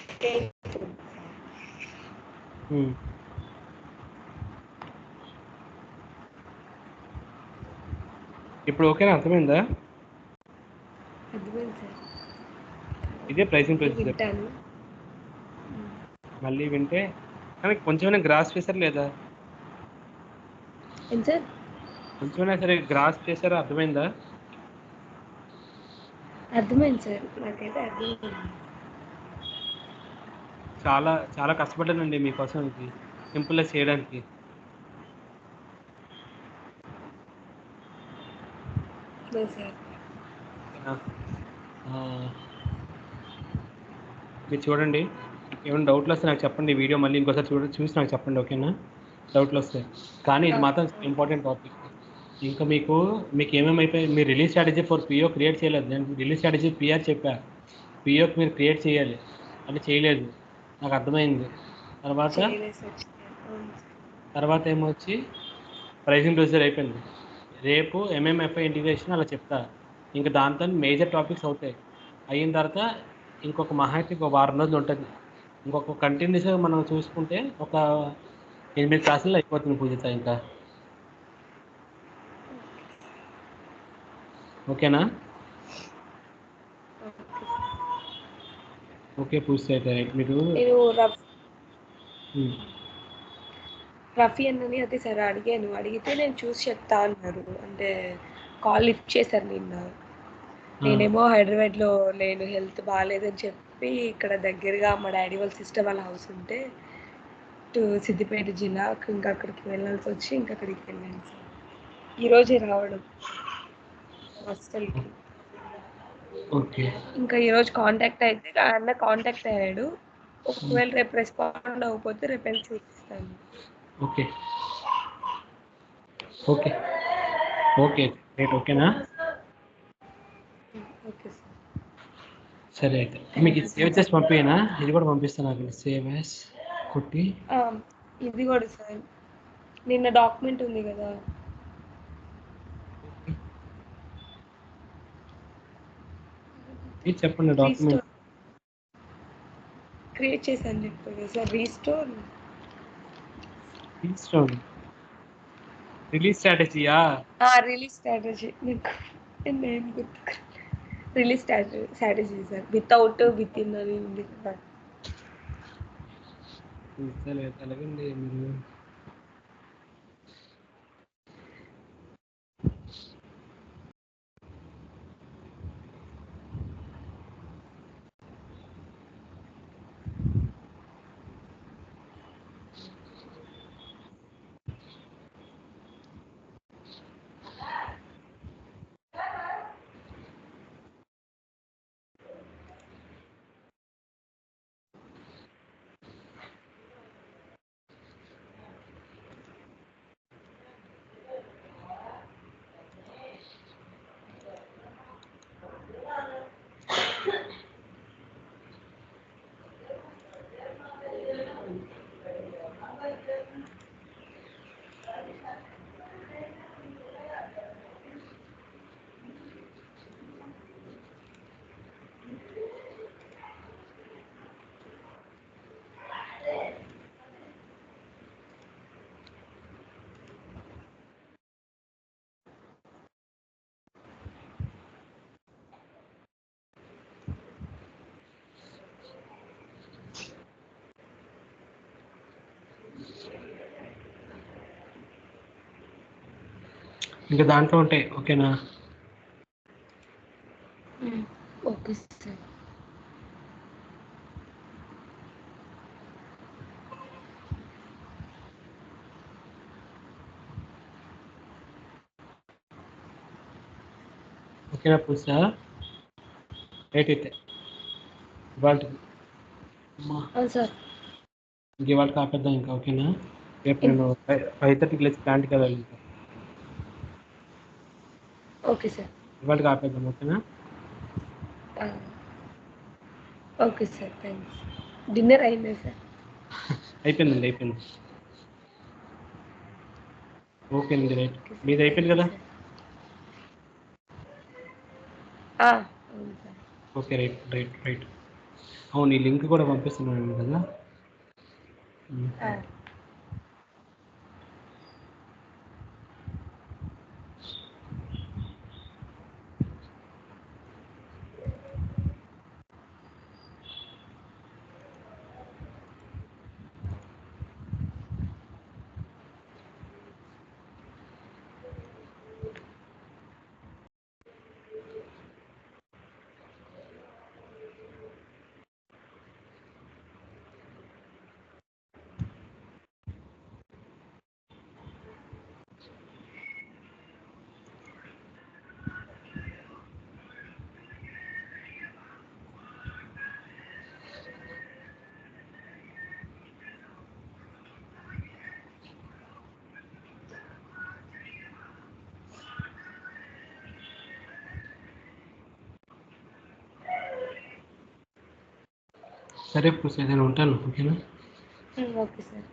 ఇప్పుడు ఓకేనా, అర్థమైందా? అర్థమైంది సార్. ఇదే ప్రైసింగ్ ప్రొసెసర్. వింటాను. మళ్ళీ వింటే కానీ కొంచెమైనా గ్రాస్ చేశారు లేదా? ఏం సార్? కొంచెమైనా సరే గ్రాస్ చేశారా, అర్థమైందా? అర్థమైంది సార్, నాకైతే అర్థమైంది. చాలా చాలా కష్టపడ్డానండి మీకోసం ఇది సింపుల్గా చేయడానికి. సార్ మీరు చూడండి, ఏమైనా డౌట్లు వస్తే నాకు చెప్పండి. వీడియో మళ్ళీ ఇంకోసారి చూసి నాకు చెప్పండి, ఓకేనా? డౌట్లు వస్తాయి కానీ ఇది మాత్రం ఇంపార్టెంట్ టాపిక్. ఇంకా మీకు ఏమేమి అయిపోయి, మీరు release strategy for PO create చేయలేదు. నేను రిలీజ్ స్ట్రాటజీ PR చెప్పా, POకి మీరు క్రియేట్ చేయాలి అంటే చేయలేదు, నాకు అర్థమైంది. తర్వాత అవును సార్. తర్వాత ఏమొచ్చి ప్రైసింగ్ ప్రొసీజర్ అయిపోయింది. రేపు ఎంఎంఎఫ్ఐ ఇంటిగ్రేషన్ అలా చెప్తా. ఇంక దాంతో మేజర్ టాపిక్స్ అవుతాయి. అయిన తర్వాత ఇంకొక మహా అయితే ఇంకో వారం రోజులు ఉంటుంది. ఇంకొక కంటిన్యూస్గా మనం చూసుకుంటే ఒక 8 క్లాసుల్లో అయిపోతుంది పూజిత ఇంకా. ఓకేనా? Okay sir. ఓకే పూజిత అయితే రైట్. మీరు నేను రఫీ అన్నని అదే సార్ అడిగాను. అడిగితే నేను చూసి చెప్తా అన్నారు. అంటే కాల్ లిఫ్ట్ చేశారు నిన్న. నేనేమో హైదరాబాద్లో లేను, హెల్త్ బాగాలేదని చెప్పి ఇక్కడ దగ్గరగా మా డాడీ వాళ్ళ సిస్టర్ వాళ్ళ హౌస్ ఉంటే సిద్దిపేట జిల్లా ఇంకా అక్కడికి వెళ్ళాల్సి వచ్చి ఇంకా అక్కడికి వెళ్ళాను సార్. ఈరోజే రావడం హాస్టల్కి. ఓకే. ఇంకా ఈరోజు కాంటాక్ట్ అయితే అన్న కాంటాక్ట్ అయ్యాడు. ఒకవేళ రేపు రెస్పాండ్ అవ్వకపోతే రేపు వెళ్ళి చూపిస్తాను. ఓకే. ఓకే. Okay right. ఓకేనా? Okay sir. సరే అయితే మీకు ఇది సేవ్ చేసి పంపించనా? ఇది కూడా పంపిస్తాను నాకు. సేవ్ యాస్ కొట్టి ఇది కూడా సార్ నిన్న డాక్యుమెంట్ ఉంది కదా, ఇది చెప్పండి డాక్యుమెంట్. రీస్టోర్ క్రియేట్ చేశాను చెప్పారు కదా సార్. రీస్టోర్ రిలీజ్ స్ట్రాటజీయా? Release strategy. మీకు నేమ్ గుర్తు. Release strategy sir. Without with in అని ఉంది కదా. అలాగండి మీరు. ఇంకా దాంట్లో ఉంటాయి. ఓకేనా? Okay sir. ఓకేనా పూజా? రైట్ అయితే ఇవాళకి సార్. ఇంక ఇవాళకి ఆపేద్దాం ఇంకా. ఓకేనా? రేపు నేను 5:30కి లేచి ప్లాంట్కి వెళ్ళాలి ఇంకా. Okay sir. ఇవాళకి ఆపేద్దాం. ఓకేనా? Okay sir. థ్యాంక్స్. డిన్నర్ అయిందా సార్? అయిపోయిందండి. అయిపోయింది. ఓకేనండి రైట్. Okay sir. మీది అయిపోయింది కదా? అవును sir. Okay right right right. అవును, ఈ లింక్ కూడా పంపిస్తున్నాను కదా. సరే పూజ, నేను ఉంటాను. ఓకేనా? Okay sir.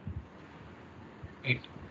8